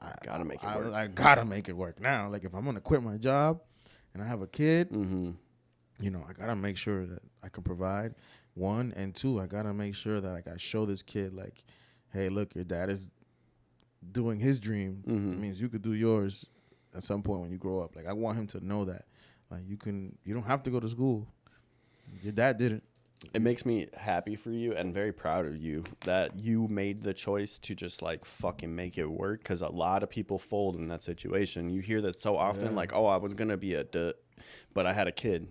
I gotta make it work. I gotta make it work now. Like if I'm gonna quit my job and I have a kid, you know, I gotta make sure that I can provide. 1 and 2, I gotta make sure that like I show this kid like, hey, look, your dad is doing his dream. It means you could do yours at some point when you grow up. Like I want him to know that, like you don't have to go to school. Your dad didn't. It makes me happy for you and very proud of you that you made the choice to just like fucking make it work, because a lot of people fold in that situation. You hear that so often, like, oh, I was gonna be but I had a kid.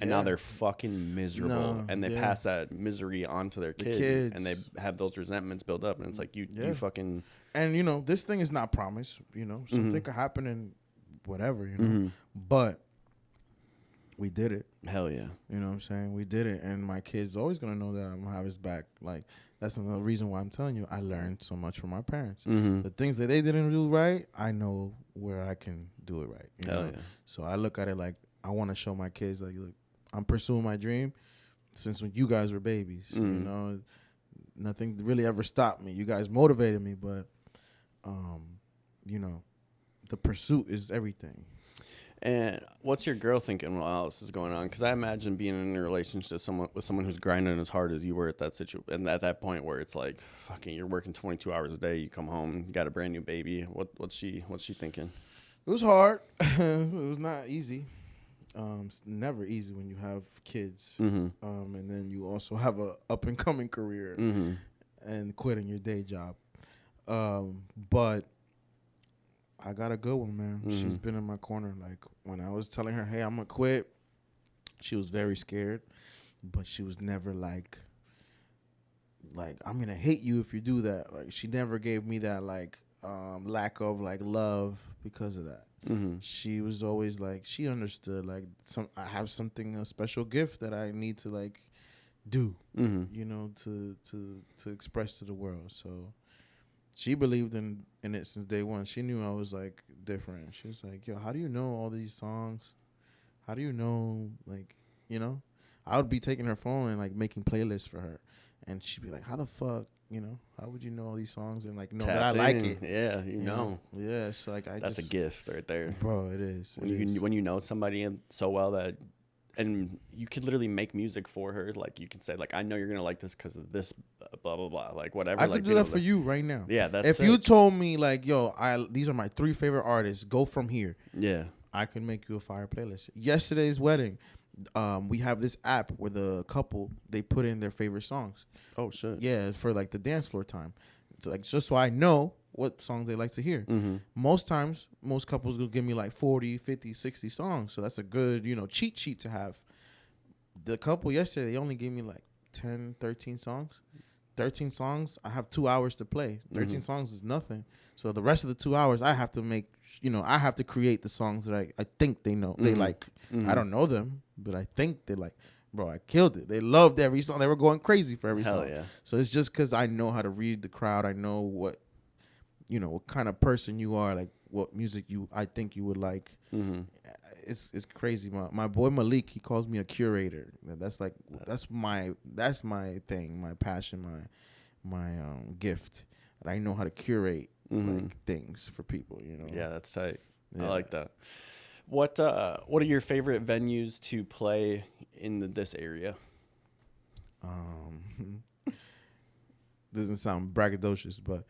And now they're fucking miserable, and they pass that misery onto their kids, and they have those resentments build up, and it's like you fucking. And you know, this thing is not promised. You know, something could happen and whatever. You know, but we did it. Hell yeah. You know what I'm saying? We did it, and my kid's always gonna know that I'm gonna have his back. Like that's another reason why I'm telling you I learned so much from my parents. The things that they didn't do right, I know where I can do it right. You know? Yeah. So I look at it like I want to show my kids like, look, I'm pursuing my dream since when you guys were babies. You know, nothing really ever stopped me. You guys motivated me, but um, you know, the pursuit is everything. And what's your girl thinking while all this is going on? Because I imagine being in a relationship with someone who's grinding as hard as you were at that and at that point where it's like, fucking, you're working 22 hours a day. You come home, you got a brand new baby. What's she thinking? It was hard. It was not easy. It's never easy when you have kids, Mm-hmm. and then you also have a up and coming career Mm-hmm. and quitting your day job. But I got a good one, man. Mm-hmm. She's been in my corner. Like when I was telling her, "Hey, I'm gonna quit," she was very scared, but she was never like I'm gonna hate you if you do that. Like she never gave me that lack of like love because of that. Mm-hmm. She was always like she understood like I have something, a special gift that I need to like do, Mm-hmm. you know, to express to the world. So she believed in it since day one. She knew I was like different. She was like, "Yo, how do you know all these songs? How do you know, like, you know?" I would be taking her phone and like making playlists for her, and she'd be like, "How the fuck, you know? How would you know all these songs and like know that I like it?" Yeah, you know. Yeah, so like That's a gift right there, bro. It is when you know somebody so well that, and you could literally make music for her. Like you can say like, I know you're gonna like this because of this, blah blah blah, like whatever. I like, could do that for you right now. Yeah, that's if sick. you told me like, "Yo, these are my 3 favorite artists. Go from here." Yeah. I can make you a fire playlist. Yesterday's wedding, we have this app where the couple they put in their favorite songs. Oh shit. Yeah, for like the dance floor time. It's like just so I know what songs they like to hear. Mm-hmm. Most times, most couples will give me like 40, 50, 60 songs. So that's a good, cheat sheet to have. The couple yesterday, they only gave me like 10, 13 songs. 13 songs, I have 2 hours to play. 13 songs is nothing. So the rest of the 2 hours, I have to make, I have to create the songs that I think they know. They like. I don't know them, but I think they like. Bro, I killed it. They loved every song. They were going crazy for every song. Yeah. So it's just because I know how to read the crowd. I know what kind of person you are, like what music I think you would like. Mm-hmm. It's crazy. My boy Malik, he calls me a curator. That's my thing, my passion, my gift. And I know how to curate like things for people. Yeah, that's tight. Yeah. I like that. What are your favorite venues to play in this area? Doesn't sound braggadocious, but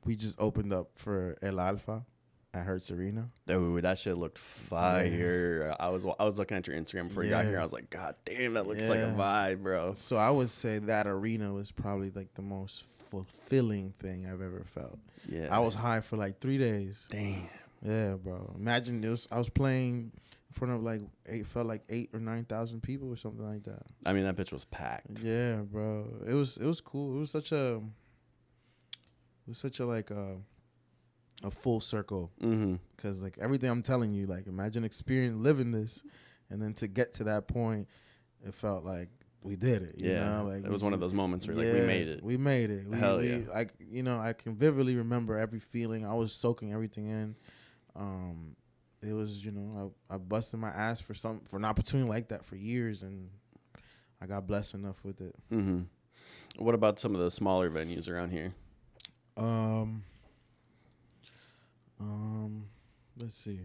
we just opened up for El Alfa at Hertz Arena. Oh, that shit looked fire. Yeah. I was looking at your Instagram before you got here. I was like, God damn, that looks like a vibe, bro. So I would say that arena was probably like the most fulfilling thing I've ever felt. Yeah. I was high for like 3 days. Damn. Yeah, bro. Imagine this. I was playing in front of like 8 or 9,000 people or something like that. I mean, that bitch was packed. Yeah, bro. It was cool. It was such a like a full circle. Because like everything I'm telling you, like imagine living this, and then to get to that point, it felt like we did it. You know? Like it was one of those moments where like we made it. We made it. Hell yeah. Like I can vividly remember every feeling. I was soaking everything in. It was I busted my ass for an opportunity like that for years, and I got blessed enough with it. What about some of the smaller venues around here? Let's see.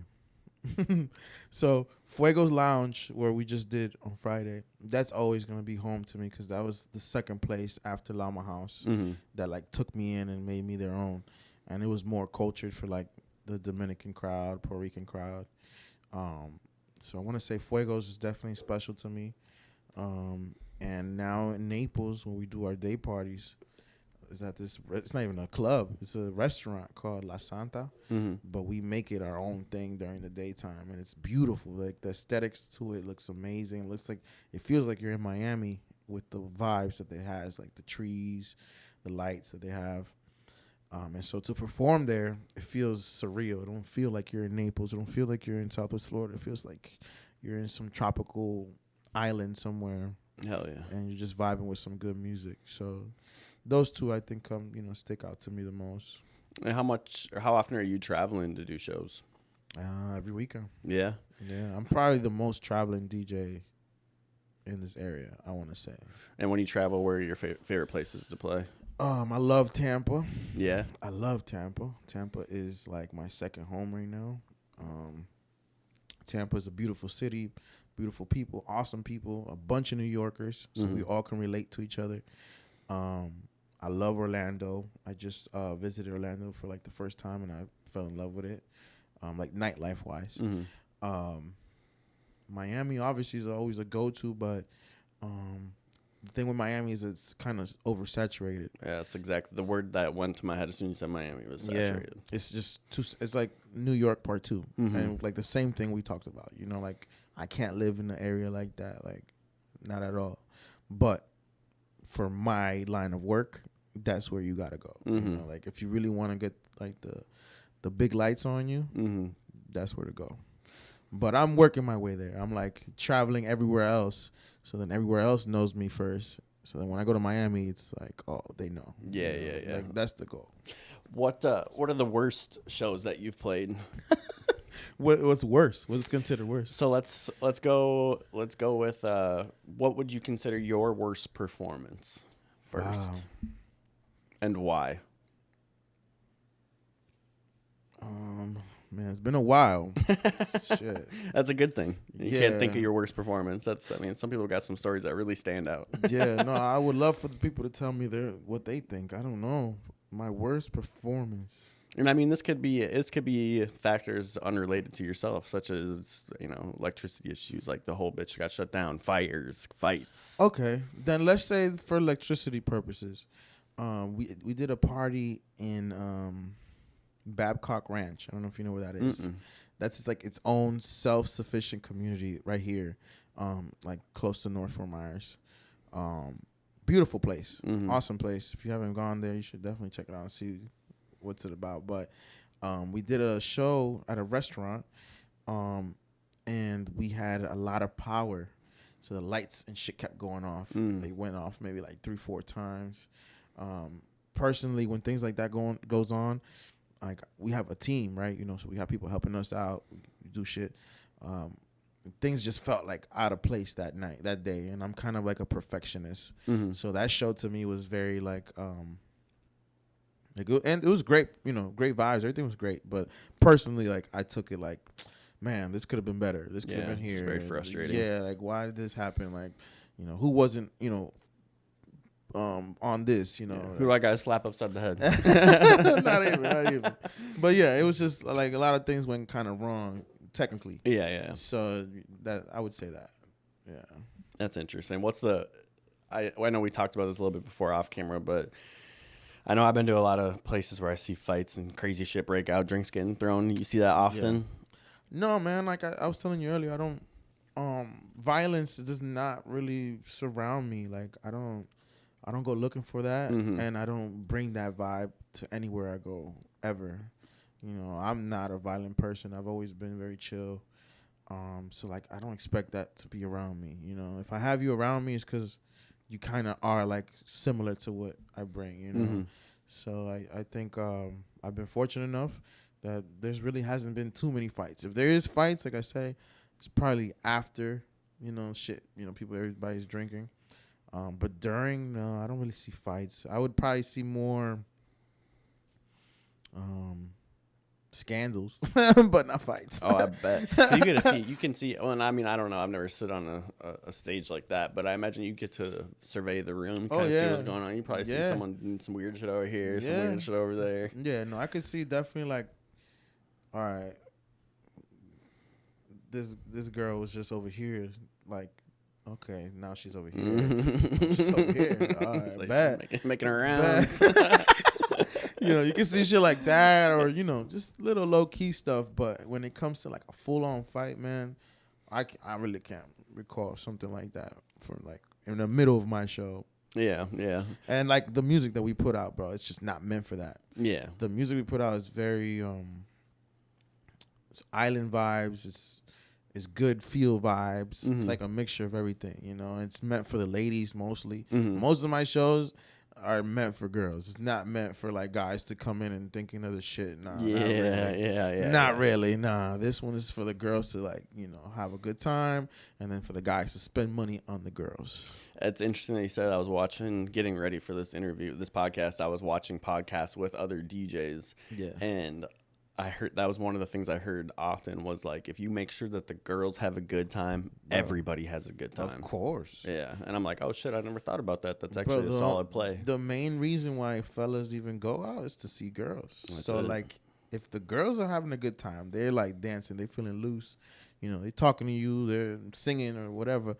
So Fuego's Lounge, where we just did on Friday, that's always gonna be home to me because that was the second place after Llama House that like took me in and made me their own, and it was more cultured for like the Dominican crowd, Puerto Rican crowd. So I want to say Fuego's is definitely special to me. And now in Naples, when we do our day parties, is at this. It's not even a club. It's a restaurant called La Santa, but we make it our own thing during the daytime, and it's beautiful. Like the aesthetics to it looks amazing. It feels like you're in Miami with the vibes that it has, like the trees, the lights that they have. And so to perform there, it feels surreal. It don't feel like you're in Naples. It don't feel like you're in Southwest Florida. It feels like you're in some tropical island somewhere. Hell yeah. And you're just vibing with some good music. So those two, I think, stick out to me the most. And how often are you traveling to do shows? Every weekend. Yeah? Yeah. I'm probably the most traveling DJ in this area, I want to say. And when you travel, where are your favorite places to play? I love Tampa. Yeah. I love Tampa. Tampa is like my second home right now. Tampa is a beautiful city, beautiful people, awesome people, a bunch of New Yorkers, so we all can relate to each other. I love Orlando. I just visited Orlando for like the first time, and I fell in love with it, like nightlife wise. Miami obviously is always a go-to, but the thing with Miami is it's kind of oversaturated. Yeah, that's exactly the word that went to my head as soon as you said Miami was saturated. Yeah, it's just too. It's like New York part 2, and like the same thing we talked about. You know, like I can't live in an area like that, like not at all. But for my line of work, that's where you gotta go. You know, like if you really want to get like the big lights on you, that's where to go. But I'm working my way there. I'm like traveling everywhere else, so then everywhere else knows me first. So then when I go to Miami, it's like, oh, they know. Yeah, you know? yeah. Like that's the goal. What are the worst shows that you've played? What's worse? What's considered worse? So let's go with what would you consider your worst performance first, and why? Man, it's been a while. Shit. That's a good thing. You Yeah. can't think of your worst performance. I mean, some people got some stories that really stand out. Yeah, no, I would love for the people to tell me what they think. I don't know. My worst performance. And I mean, this could be factors unrelated to yourself, such as, you know, electricity issues, like the whole bitch got shut down, fires, fights. Okay, then let's say for electricity purposes, we did a party in Babcock Ranch. I don't know if you know where that is. That's just like its own self-sufficient community right here, like close to North Fort Myers. Beautiful place, awesome place. If you haven't gone there, you should definitely check it out and see what's it about. But we did a show at a restaurant, and we had a lot of power, so the lights and shit kept going off. They went off maybe like 3-4 times. Personally, when things like that goes on, like we have a team, right? You know, so we have people helping us out, we do shit. Things just felt like out of place that day, and I'm kind of like a perfectionist. So that show to me was very like and it was great, you know, great vibes, everything was great. But personally, like I took it like, man, this could have been better. This could have been here. It's very frustrating. Yeah, like why did this happen? Like, you know, who wasn't, you know, on this, you know. Yeah. Who do I gotta slap upside the head? not even. But yeah, it was just like a lot of things went kind of wrong technically. Yeah. So that I would say that. Yeah. That's interesting. I know we talked about this a little bit before off camera, but I know I've been to a lot of places where I see fights and crazy shit break out, drinks getting thrown. You see that often? Yeah. No, man. Like I was telling you earlier, I don't. Violence does not really surround me. Like I don't go looking for that, and I don't bring that vibe to anywhere I go ever. You know, I'm not a violent person. I've always been very chill. So like I don't expect that to be around me. You know, if I have you around me, it's because you kind of are like similar to what I bring. You know, so I think I've been fortunate enough that there's really hasn't been too many fights. If there is fights, like I say, it's probably after, you know, shit. You know, everybody's drinking. But during, no, I don't really see fights. I would probably see more scandals, but not fights. Oh, I bet. You can see. Well, and I mean, I don't know. I've never stood on a stage like that, but I imagine you get to survey the room, kind of see what's going on. You probably see someone doing some weird shit over here, some weird shit over there. Yeah, no, I could see definitely like, all right, this girl was just over here, like. Okay, now she's over here. She's over here. All right, like bad. Making her rounds. You know, you can see shit like that, or you know, just little low key stuff. But when it comes to like a full on fight, man, I really can't recall something like that from like in the middle of my show. Yeah. And like the music that we put out, bro, it's just not meant for that. Yeah. The music we put out is very it's island vibes. It's good feel vibes. It's like a mixture of everything, you know. It's meant for the ladies mostly. Most of my shows are meant for girls. It's not meant for like guys to come in and thinking of the shit. Nah, not really. Nah, this one is for the girls to like, you know, have a good time, and then for the guys to spend money on the girls. It's interesting that you said. I was getting ready for this podcast. I was watching podcasts with other DJs, Yeah. and I heard that was one of the things I heard often was like, if you make sure that the girls have a good time, Bro, everybody has a good time. of course. Yeah, and I'm like, oh shit, I never thought about that. That's Bro, actually a solid play. The main reason why fellas even go out is to see girls. That's so it. like, if the girls are having a good time, they're like dancing, they're feeling loose, you know, they're talking to you, they're singing or whatever.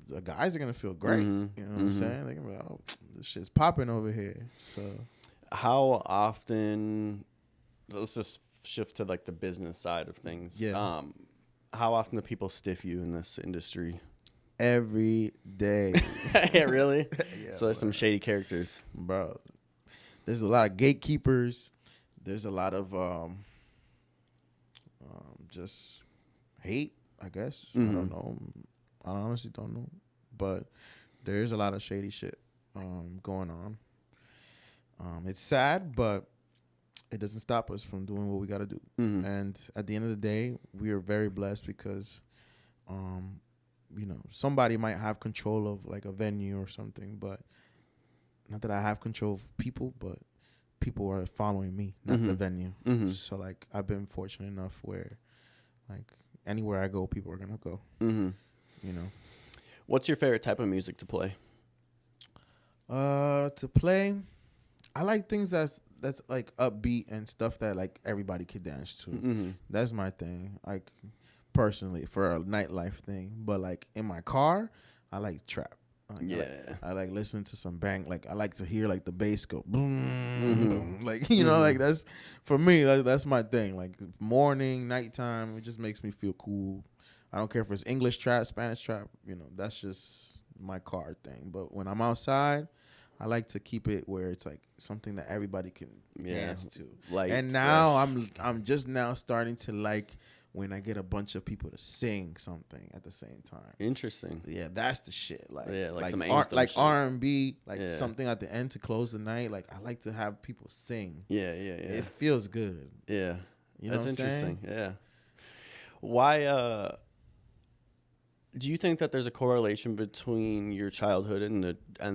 The guys are gonna feel great. Mm-hmm. You know what I'm saying? They're gonna be like, oh, this shit's popping over here. So how often? Let's just shift to like the business side of things. Yeah. How often do people stiff you in this industry? every day. Yeah, really? Yeah, So there's some shady characters. bro. There's a lot of gatekeepers. There's a lot of just hate, I guess. I don't know. I honestly don't know. But there's a lot of shady shit going on. It's sad, but it doesn't stop us from doing what we got to do. And at the end of the day, we are very blessed because, you know, somebody might have control of like a venue or something, but not that I have control of people, but people are following me, not the venue. So like I've been fortunate enough where like anywhere I go, people are going to go, you know. What's your favorite type of music to play? To play, I like things that's like upbeat and stuff that like everybody could dance to. That's my thing. Like personally for a nightlife thing, but like in my car, I like trap. I like listening to some bang. Like I like to hear like the bass go boom, boom. Like you know, like that's for me. That's my thing. Like morning, nighttime, it just makes me feel cool. I don't care if it's English trap, Spanish trap. You know, that's just my car thing. But when I'm outside, I like to keep it where it's like something that everybody can dance to. Like, and now I'm just now starting to like when I get a bunch of people to sing something at the same time. Interesting. Yeah, that's the shit. Like some like shit. R&B, like something at the end to close the night. Like I like to have people sing. Yeah. It feels good. Yeah. You know That's what I'm interesting. saying? Yeah. Why do you think that there's a correlation between your childhood and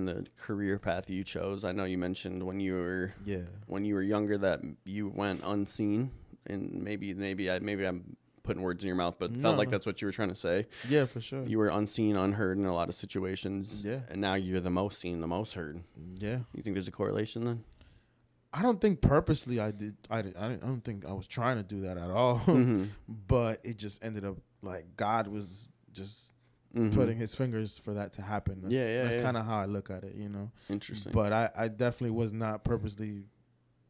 the career path you chose? I know you mentioned when you were younger that you went unseen, and maybe I'm putting words in your mouth, but felt like that's what you were trying to say. Yeah, for sure. You were unseen, unheard in a lot of situations. Yeah. And now you're the most seen, the most heard. Yeah. You think there's a correlation then? I don't think purposely I don't think I was trying to do that at all. But it just ended up like God was just putting his fingers for that to happen. That's kind of how I look at it, you know. Interesting. But I definitely was not purposely.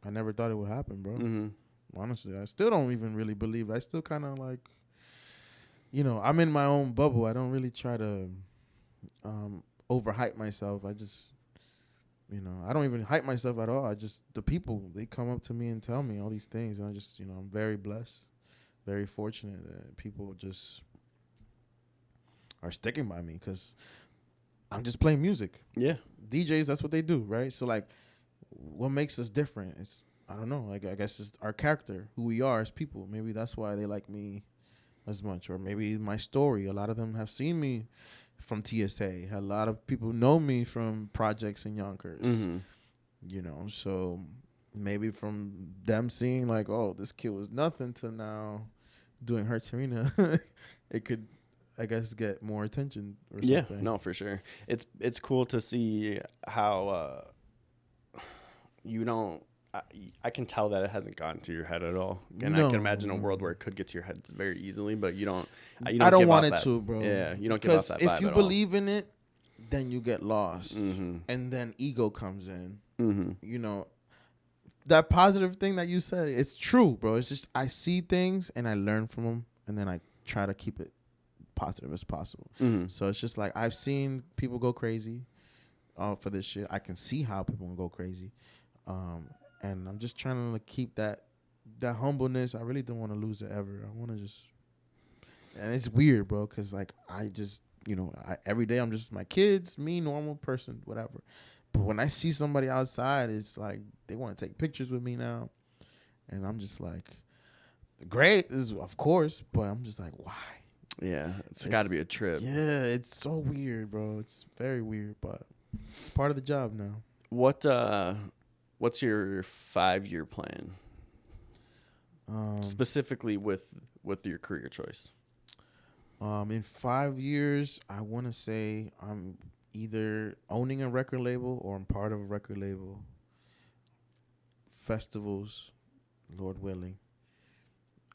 I never thought it would happen, bro. Honestly, I still don't even really believe. I still kind of like, you know, I'm in my own bubble. I don't really try to overhype myself. I just, you know, I don't even hype myself at all. The people, they come up to me and tell me all these things. And I just, you know, I'm very blessed, very fortunate that people just are sticking by me because I'm just playing music. Yeah. DJs, that's what they do, right? So, like, what makes us different? It's, I don't know. Like, I guess it's our character, who we are as people. Maybe that's why they like me as much. Or maybe my story. A lot of them have seen me from TSA. A lot of people know me from projects in Yonkers. You know, so maybe from them seeing like, oh, this kid was nothing to now doing Hertz Arena, it could, I guess, get more attention or something. Yeah, no, for sure. It's cool to see how you don't. I can tell that it hasn't gotten to your head at all. And I can imagine a world where it could get to your head very easily, but you don't. I don't want it to, bro. Yeah, you don't give off that vibe. Because if you believe in it, then you get lost, and then ego comes in. You know, that positive thing that you said, it's true, bro. It's just I see things and I learn from them, and then I try to keep it positive as possible. So it's just like I've seen people go crazy for this shit. I can see how people can go crazy. And I'm just trying to keep that humbleness. I really don't want to lose it ever. I want to just, and it's weird, bro, because like I just, you know, every day I'm just my kids, me, normal person, whatever. But when I see somebody outside, it's like they want to take pictures with me now, and I'm just like, great, this is, of course, but I'm just like, why? Yeah, it's got to be a trip. Yeah, it's so weird, bro. It's very weird, but part of the job now. What's your 5-year plan specifically with your career choice? In 5 years, I want to say I'm either owning a record label or I'm part of a record label. Festivals, Lord willing,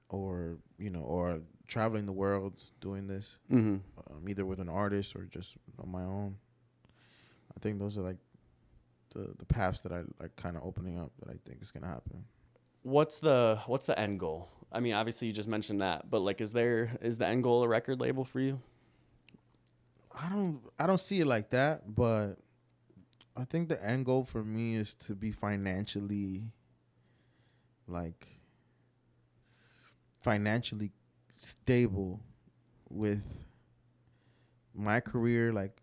or or traveling the world doing this, Mm-hmm. either with an artist or just on my own. I think those are like the paths that I like kind of opening up that I think is gonna happen. What's the end goal? I mean, obviously you just mentioned that, but like, is the end goal a record label for you? I don't see it like that, but I think the end goal for me is to be like financially stable with my career, like,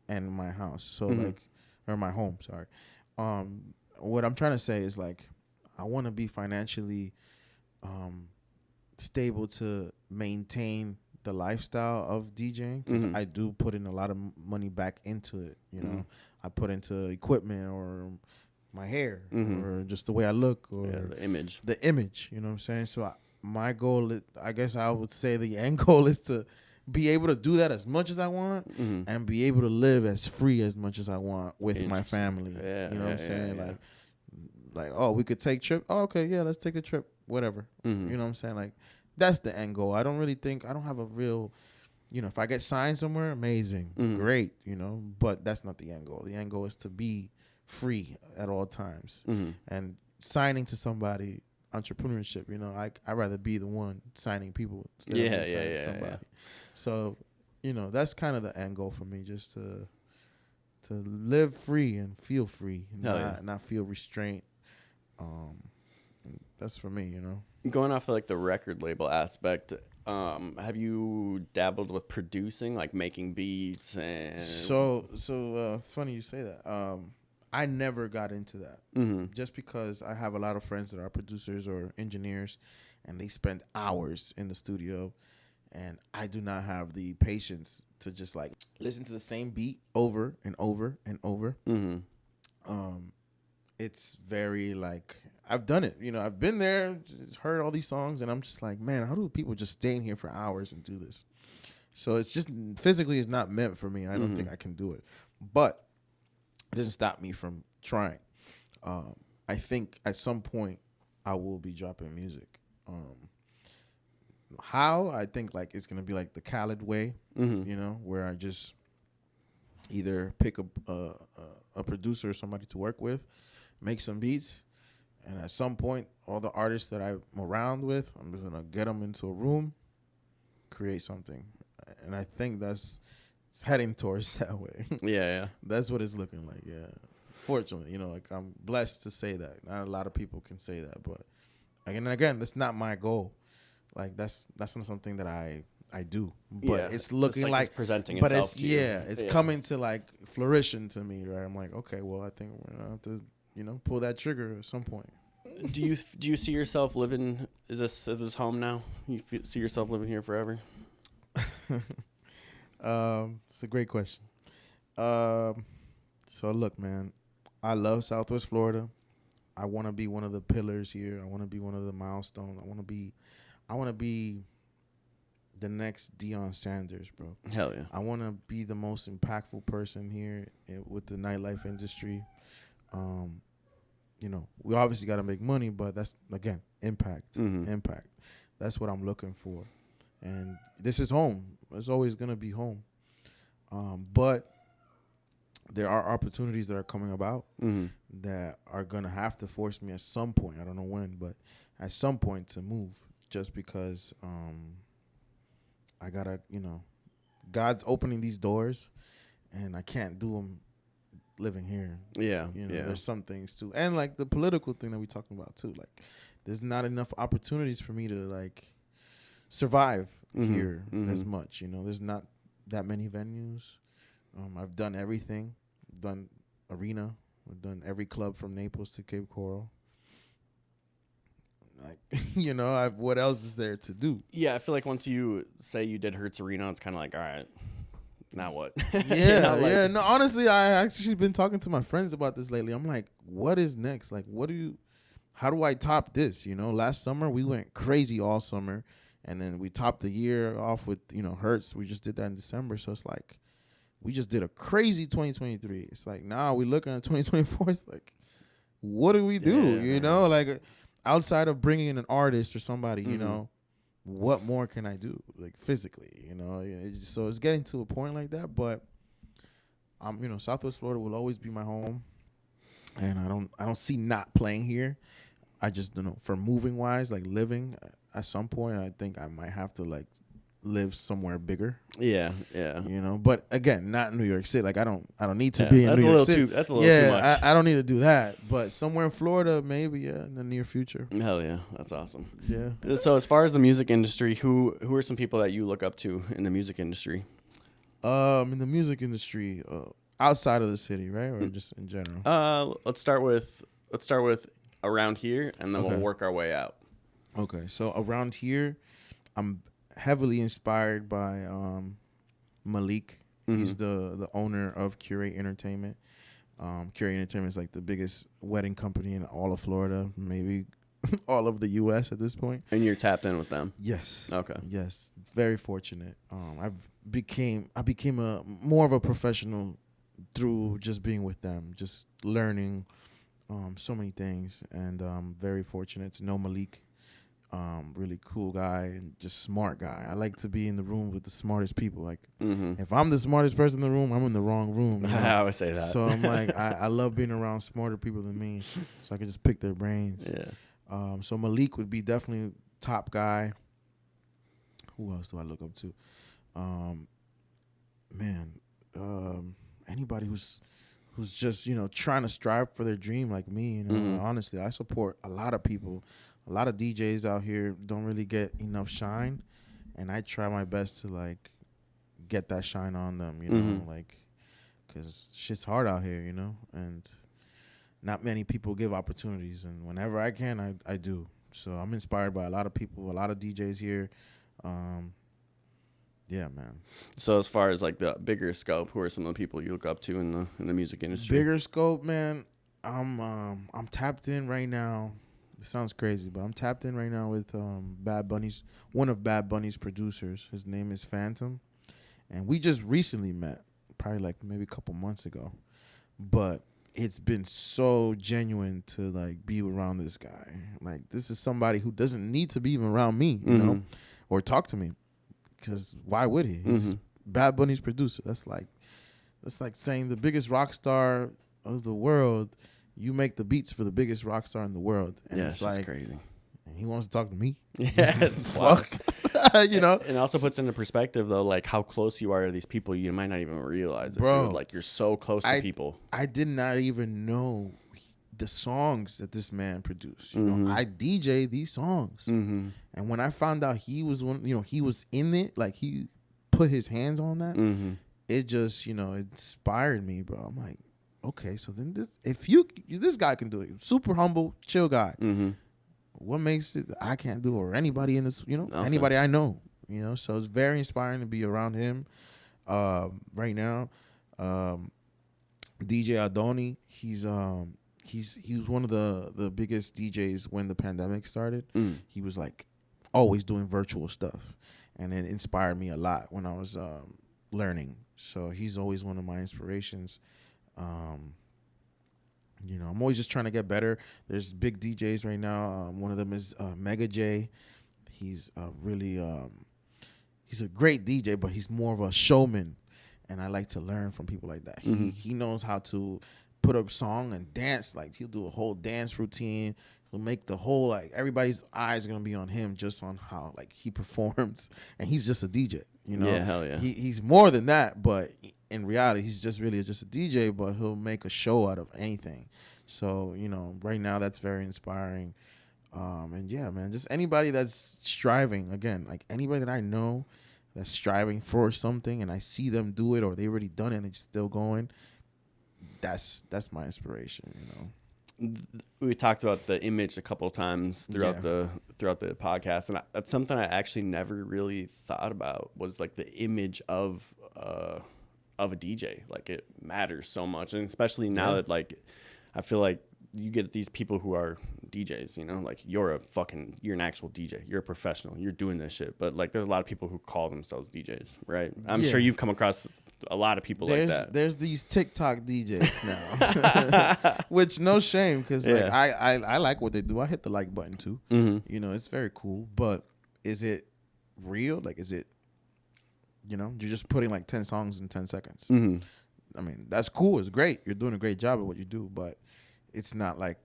and my house. So Mm-hmm. like, or my home. Sorry. What I'm trying to say is like, I want to be financially stable to maintain the lifestyle of DJing, because Mm-hmm. I do put in a lot of money back into it. Mm-hmm. I put into equipment or my hair Mm-hmm. or just the way I look or Yeah, the image. the image. You know what I'm saying? So my goal, I guess I would say the end goal is to be able to do that as much as I want, Mm-hmm. and be able to live as free as much as I want with my Interesting. family. Yeah, you know what I'm saying? yeah. Like, oh, we could take trip. Oh, okay, yeah, let's take a trip. Whatever. Mm-hmm. You know what I'm saying? Like, that's the end goal. I don't have a real, if I get signed somewhere, amazing, Mm-hmm. great, but that's not the end goal. The end goal is to be free at all times. Mm-hmm. And signing to somebody, entrepreneurship, I'd rather be the one signing people instead of me signing somebody. So, that's kind of the end goal for me, just to live free and feel free, not feel restraint. That's for me, Going off like the record label aspect, have you dabbled with producing, like making beats and? So funny you say that. I never got into that, just because I have a lot of friends that are producers or engineers, and they spend hours in the studio, and I do not have the patience to just like listen to the same beat over and over and over. It's very like, I've done it. I've been there, just heard all these songs, and I'm just like, man, how do people just stay in here for hours and do this? So it's just physically, it's not meant for me. I don't think I can do it, but it doesn't stop me from trying. I think at some point I will be dropping music. How? I think like it's gonna be like the Khaled way, where I just either pick a producer or somebody to work with, make some beats, and at some point, all the artists that I'm around with, I'm just gonna get them into a room, create something, and I think it's heading towards that way. Yeah. That's what it's looking like. Yeah, fortunately, like I'm blessed to say that. Not a lot of people can say that, but again, that's not my goal. Like that's not something that I do, but it's looking like it's presenting but itself it's to you. it's coming to like flourishing to me, right? I'm like, okay, well, I think we're gonna have to pull that trigger at some point. Do you see yourself living? Is this home now? You see yourself living here forever? It's a great question. So look, man, I love Southwest Florida. I want to be one of the pillars here. I want to be one of the milestones. I want to be the next Deion Sanders, bro. Hell yeah. I want to be the most impactful person here with the nightlife industry. We obviously got to make money, but that's, again, impact. Impact. That's what I'm looking for. And this is home. It's always going to be home. But there are opportunities that are coming about that are going to have to force me at some point. I don't know when, but at some point to move, just because I got to, God's opening these doors, and I can't do them living here. Yeah. There's some things too. And like the political thing that we talking about too. Like there's not enough opportunities for me to like survive here as much. There's not that many venues. I've done everything. I've done arena. I've done every club from Naples to Cape Coral. Like, what else is there to do? Yeah, I feel like once you say you did Hertz Arena, it's kind of like, all right, now what? Yeah, like, yeah. No, honestly, I actually been talking to my friends about this lately. I'm like, what is next? Like, how do I top this? Last summer we went crazy all summer, and then we topped the year off with Hertz. We just did that in December, so it's like we just did a crazy 2023. It's like now we looking at 2024. It's like, what do we do? Like outside of bringing in an artist or somebody, what more can I do, like physically? So it's getting to a point like that. But Southwest Florida will always be my home, and I don't see not playing here. I just don't know, for moving wise, like living at some point, I think I might have to like live somewhere bigger. Yeah. But again, not New York City. Like I don't need to be in New York City. That's a little too much. I don't need to do that. But somewhere in Florida, maybe in the near future. Hell yeah, that's awesome. Yeah. So as far as the music industry, who are some people that you look up to in the music industry? In the music industry, outside of the city, right, or just in general? Let's start with around here, and then we'll work our way out. Okay, so around here, I'm heavily inspired by Malik. Mm-hmm. He's the owner of Curate Entertainment. Curate Entertainment is like the biggest wedding company in all of Florida, maybe all of the U.S. at this point. And you're tapped in with them? Yes. Okay. Yes, very fortunate. I became a more of a professional through just being with them, just learning so many things, and very fortunate to know Malik. Really cool guy and just smart guy. I like to be in the room with the smartest people. Like, if I'm the smartest person in the room, I'm in the wrong room. I always say that. So I'm like, I love being around smarter people than me, so I can just pick their brains. Yeah. So Malik would be definitely top guy. Who else do I look up to? Anybody who's just trying to strive for their dream like me. Honestly, I support a lot of people. A lot of DJs out here don't really get enough shine, and I try my best to like get that shine on them. Like, because shit's hard out here, and not many people give opportunities, and whenever I can, I do. So I'm inspired by a lot of people, a lot of DJs here. Yeah, man. So as far as like the bigger scope, who are some of the people you look up to in the music industry? Bigger scope, man. I'm tapped in right now. It sounds crazy, but I'm tapped in right now with Bad Bunny's, one of Bad Bunny's producers. His name is Phantom, and we just recently met, probably like maybe a couple months ago. But it's been so genuine to like be around this guy. Like, this is somebody who doesn't need to be even around me, you know, or talk to me, because why would he? He's Bad Bunny's producer. That's like saying the biggest rock star of the world, you make the beats for the biggest rock star in the world. And it's like crazy. And he wants to talk to me. Yeah, it's fuck. And also puts into perspective though, like how close you are to these people. You might not even realize it, bro. Dude. Like, you're so close to people. I did not even know the songs that this man produced. You know, I DJ these songs, and when I found out he was he was in it, like he put his hands on that. It just it inspired me, bro. I'm like, okay, so then this guy can do it. Super humble, chill guy. What makes it I can't do, or anybody in this, anybody I know, So it's very inspiring to be around him. Right now, DJ Adoni, he was one of the biggest DJs when the pandemic started. He was like always doing virtual stuff, and it inspired me a lot when I was learning. So he's always one of my inspirations. I'm always just trying to get better. There's big DJs right now. One of them is Mega J. He's really he's a great DJ, but he's more of a showman, and I like to learn from people like that. He knows how to put a song and dance. Like, he'll do a whole dance routine. He'll make the whole, like, everybody's eyes are gonna be on him just on how like he performs, and he's just a DJ. Yeah, hell yeah. He's more than that, but in reality, he's just really just a DJ. But he'll make a show out of anything. So right now that's very inspiring. And yeah, man, just anybody that's striving, again, like anybody that I know that's striving for something, and I see them do it, or they already done it and they're still going. That's my inspiration. we talked about the image a couple of times throughout Yeah. the podcast, and that's something I actually never really thought about, was like the image of a DJ. Like, it matters so much, and especially now that, like, I feel like you get these people who are DJs, you know, like you're an actual DJ, you're a professional, you're doing this shit. But like, there's a lot of people who call themselves DJs, right? I'm sure you've come across a lot of people like that. There's these TikTok DJs now, which no shame, because like I like what they do. I hit the like button too. You know, it's very cool. But is it real? Like, is it, you know, you're just putting like 10 songs in 10 seconds. I mean, that's cool. It's great. You're doing a great job at what you do, but it's not like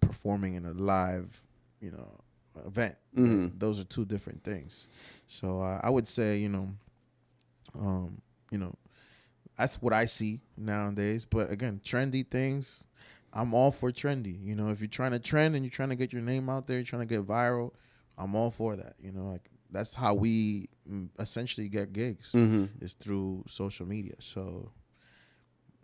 performing in a live, you know, event. Those are two different things. So I would say, you know, that's what I see nowadays. But again, trendy things, I'm all for trendy. You know, if you're trying to trend and you're trying to get your name out there, you're trying to get viral, I'm all for that. You know, like, that's how we essentially get gigs, is through social media. So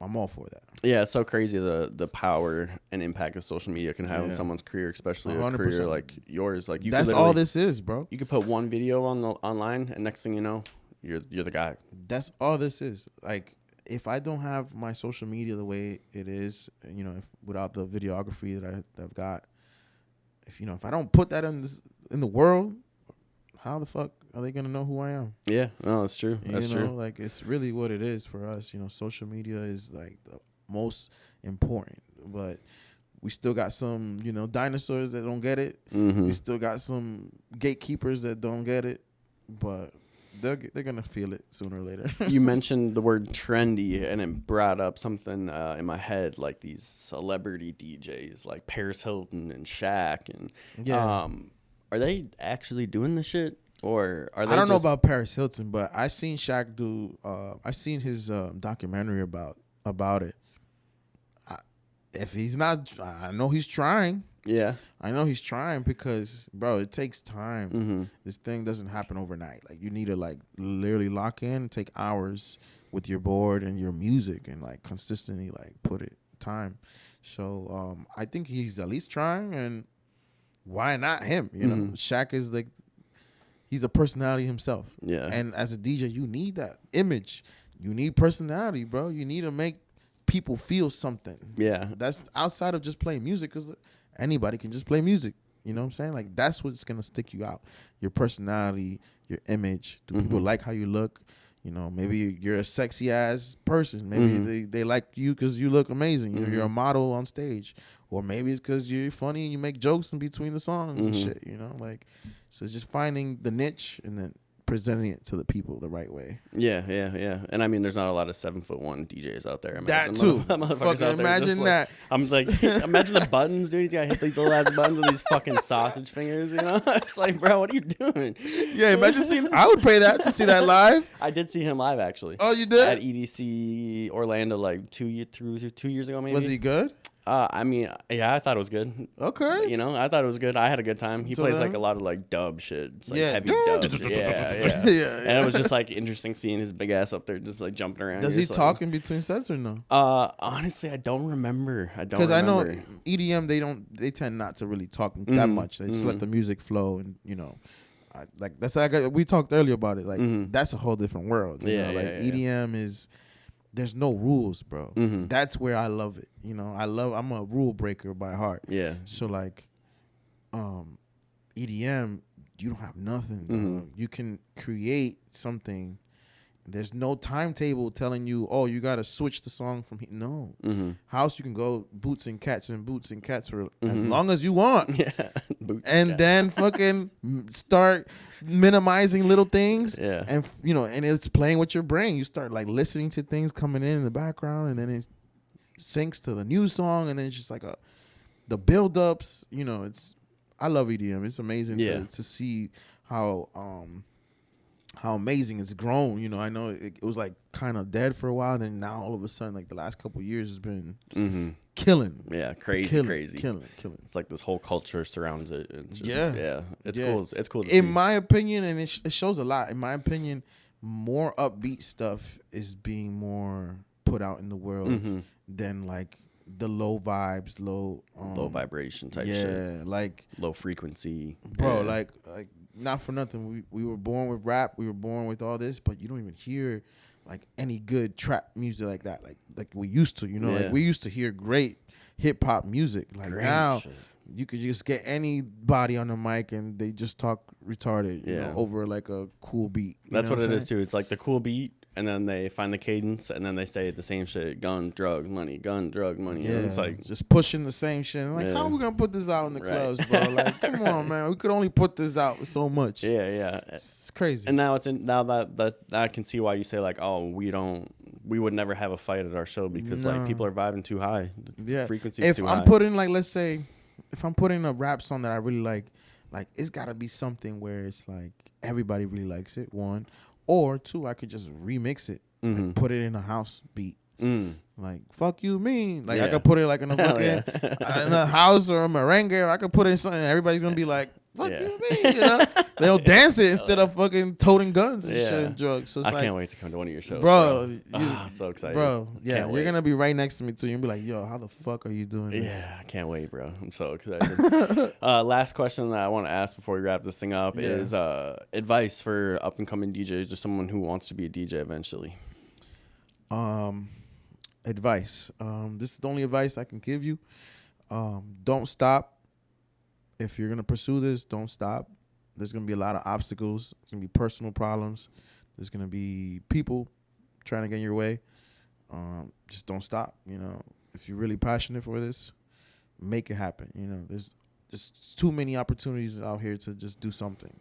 I'm all for that. Yeah, it's so crazy the power and impact of social media can have on someone's career, especially 100%. A career like yours. Like, that's all this is, bro. You could put one video online, and next thing you know, you're the guy. That's all this is. Like, if I don't have my social media the way it is, you know, without the videography that I've got, if I don't put that in the world, how the fuck are they gonna know who I am? Yeah, no, that's true. That's true. Like, it's really what it is for us. You know, social media is like the most important, but we still got some, you know, dinosaurs that don't get it. We still got some gatekeepers that don't get it, but they're gonna feel it sooner or later. You mentioned the word trendy, and it brought up something in my head, like these celebrity DJs like Paris Hilton and Shaq, and are they actually doing this shit, or are they? I don't know about Paris Hilton, but I seen Shaq do. I seen his documentary about it. If he's not, I know he's trying. Yeah, I know he's trying, because, bro, it takes time. This thing doesn't happen overnight. Like, you need to, like, literally lock in, take hours with your board and your music, and like consistently like put it time. So I think he's at least trying, and why not him? You know, Shaq is like, he's a personality himself. Yeah. And as a DJ, you need that image. You need personality, bro. You need to make people feel something. Yeah. That's outside of just playing music, because anybody can just play music. You know what I'm saying? Like, that's what's going to stick you out. Your personality, your image. Do people like how you look? You know, maybe you're a sexy ass person. Maybe they like you because you look amazing. You know, you're a model on stage. Or maybe it's because you're funny and you make jokes in between the songs and shit, you know? Like, so it's just finding the niche and then presenting it to the people the right way. Yeah. And I mean, there's not a lot of 7'1" DJs out there. That too. Fucking imagine that. I'm like, imagine the buttons, dude. He's got to hit these little ass buttons with these fucking sausage fingers, you know? It's like, bro, what are you doing? Yeah, imagine seeing, I would pay that to see that live. I did see him live, actually. Oh, you did? At EDC Orlando, like 2 years ago, maybe. Was he good? I mean, yeah, I thought it was good. Okay. You know, I thought it was good. I had a good time. He plays like a lot of like dub shit. It's like heavy dubs. Yeah. And it was just like interesting seeing his big ass up there just like jumping around. Does he talk in between sets or no? Honestly, I don't remember. Because I know EDM, they tend not to really talk that much. They just let the music flow, and you know, like that's like we talked earlier about it. Like that's a whole different world. You know? Like EDM is. There's no rules, bro. That's where I love it. You know, I'm a rule breaker by heart. Yeah. So like, EDM, you don't have nothing. You can create something. There's no timetable telling you, oh, you got to switch the song from here. No. House, you can go boots and cats for as long as you want. Yeah. And then fucking start minimizing little things. Yeah. And, you know, and it's playing with your brain. You start like listening to things coming in the background, and then it syncs to the new song. And then it's just like the build-ups, you know, I love EDM. It's amazing to see how amazing it's grown. You know, I know it was like kind of dead for a while, then now all of a sudden, like the last couple of years has been killing. Yeah, crazy. Killing. It's like this whole culture surrounds it. It's just, it's cool. It's cool to see. In my opinion, and it shows a lot. In my opinion, more upbeat stuff is being more put out in the world than like the low vibes, low vibration type yeah, shit. like Low frequency. bro, Yeah. like not for nothing. We were born with rap, we were born with all this, but you don't even hear like any good trap music like that, like we used to. You know, Yeah. like we used to hear great hip hop music. Like Great now, shit. you could just get anybody on the mic and they just talk retarded, you Yeah. know, over like a cool beat. That's what I'm it is saying? too. It's like the cool beat, and then they find the cadence, and then they say the same shit: gun, drug, money, gun, drug, money. Yeah, And it's like, just pushing the same shit. Like, Yeah. how are we gonna put this out in the Right. clubs, bro? Like, come on, man. We could only put this out so much. yeah. It's crazy. And now now that I can see why you say like, oh, we would never have a fight at our show because like No. people are vibing too high. Yeah. Frequency's If too I'm high. putting like, let's say, if I'm putting a rap song that I really like it's gotta be something where it's like everybody really likes it. One, or two, I could just remix it, Mhm. like, put it in a house beat. Like fuck you mean, like I Yeah. could put it like in a Hell fucking yeah. in a house or a merengue, or I could put it in something. Everybody's gonna be like, fuck Yeah. you mean, you know? They'll dance it instead of fucking toting guns and Yeah. shit and drugs. So it's I like, can't wait to come to one of your shows, bro, so excited, bro. Yeah, Can't you're wait. gonna be right next to me too. You'll be like, yo, how the fuck are you doing this? Yeah, I can't wait, bro. I'm so excited. Last question that I want to ask before we wrap this thing up Yeah. is advice for up and coming DJs or someone who wants to be a DJ eventually. Advice. This is the only advice I can give you. Don't stop. If you're gonna pursue this, don't stop. There's gonna be a lot of obstacles. There's gonna be personal problems. There's gonna be people trying to get in your way. Just don't stop. You know, if you're really passionate for this, make it happen. You know, there's just too many opportunities out here to just do something.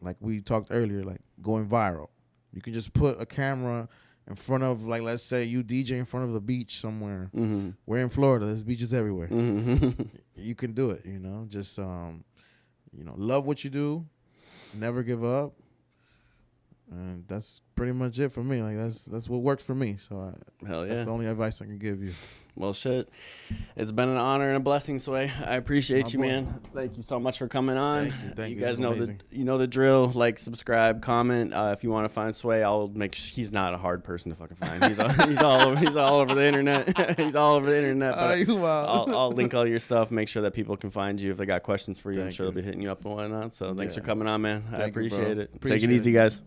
Like we talked earlier, like going viral. You can just put a camera in front of, like, let's say you DJ in front of the beach somewhere. Mm-hmm. We're in Florida. There's beaches everywhere. Mm-hmm. You can do it, you know. Just, you know, love what you do. Never give up. And that's pretty much it for me. Like, that's what works for me. So Hell yeah. that's the only advice I can give you. Well, shit. It's been an honor and a blessing, Sway. I appreciate My you, boy. man. Thank you so much for coming on. Thank you. You guys This was know amazing. the drill. Like, subscribe, comment. If you want to find Sway, I'll make sure he's not a hard person to fucking find. He's all over the internet. He's all over the internet. But You wild. I'll link all your stuff. Make sure that people can find you if they got questions for you. I'm Thank sure you. they'll be hitting you up and whatnot. So thanks Yeah. for coming on, man. I Thank you, bro. appreciate it. Take Appreciate it easy, it. guys.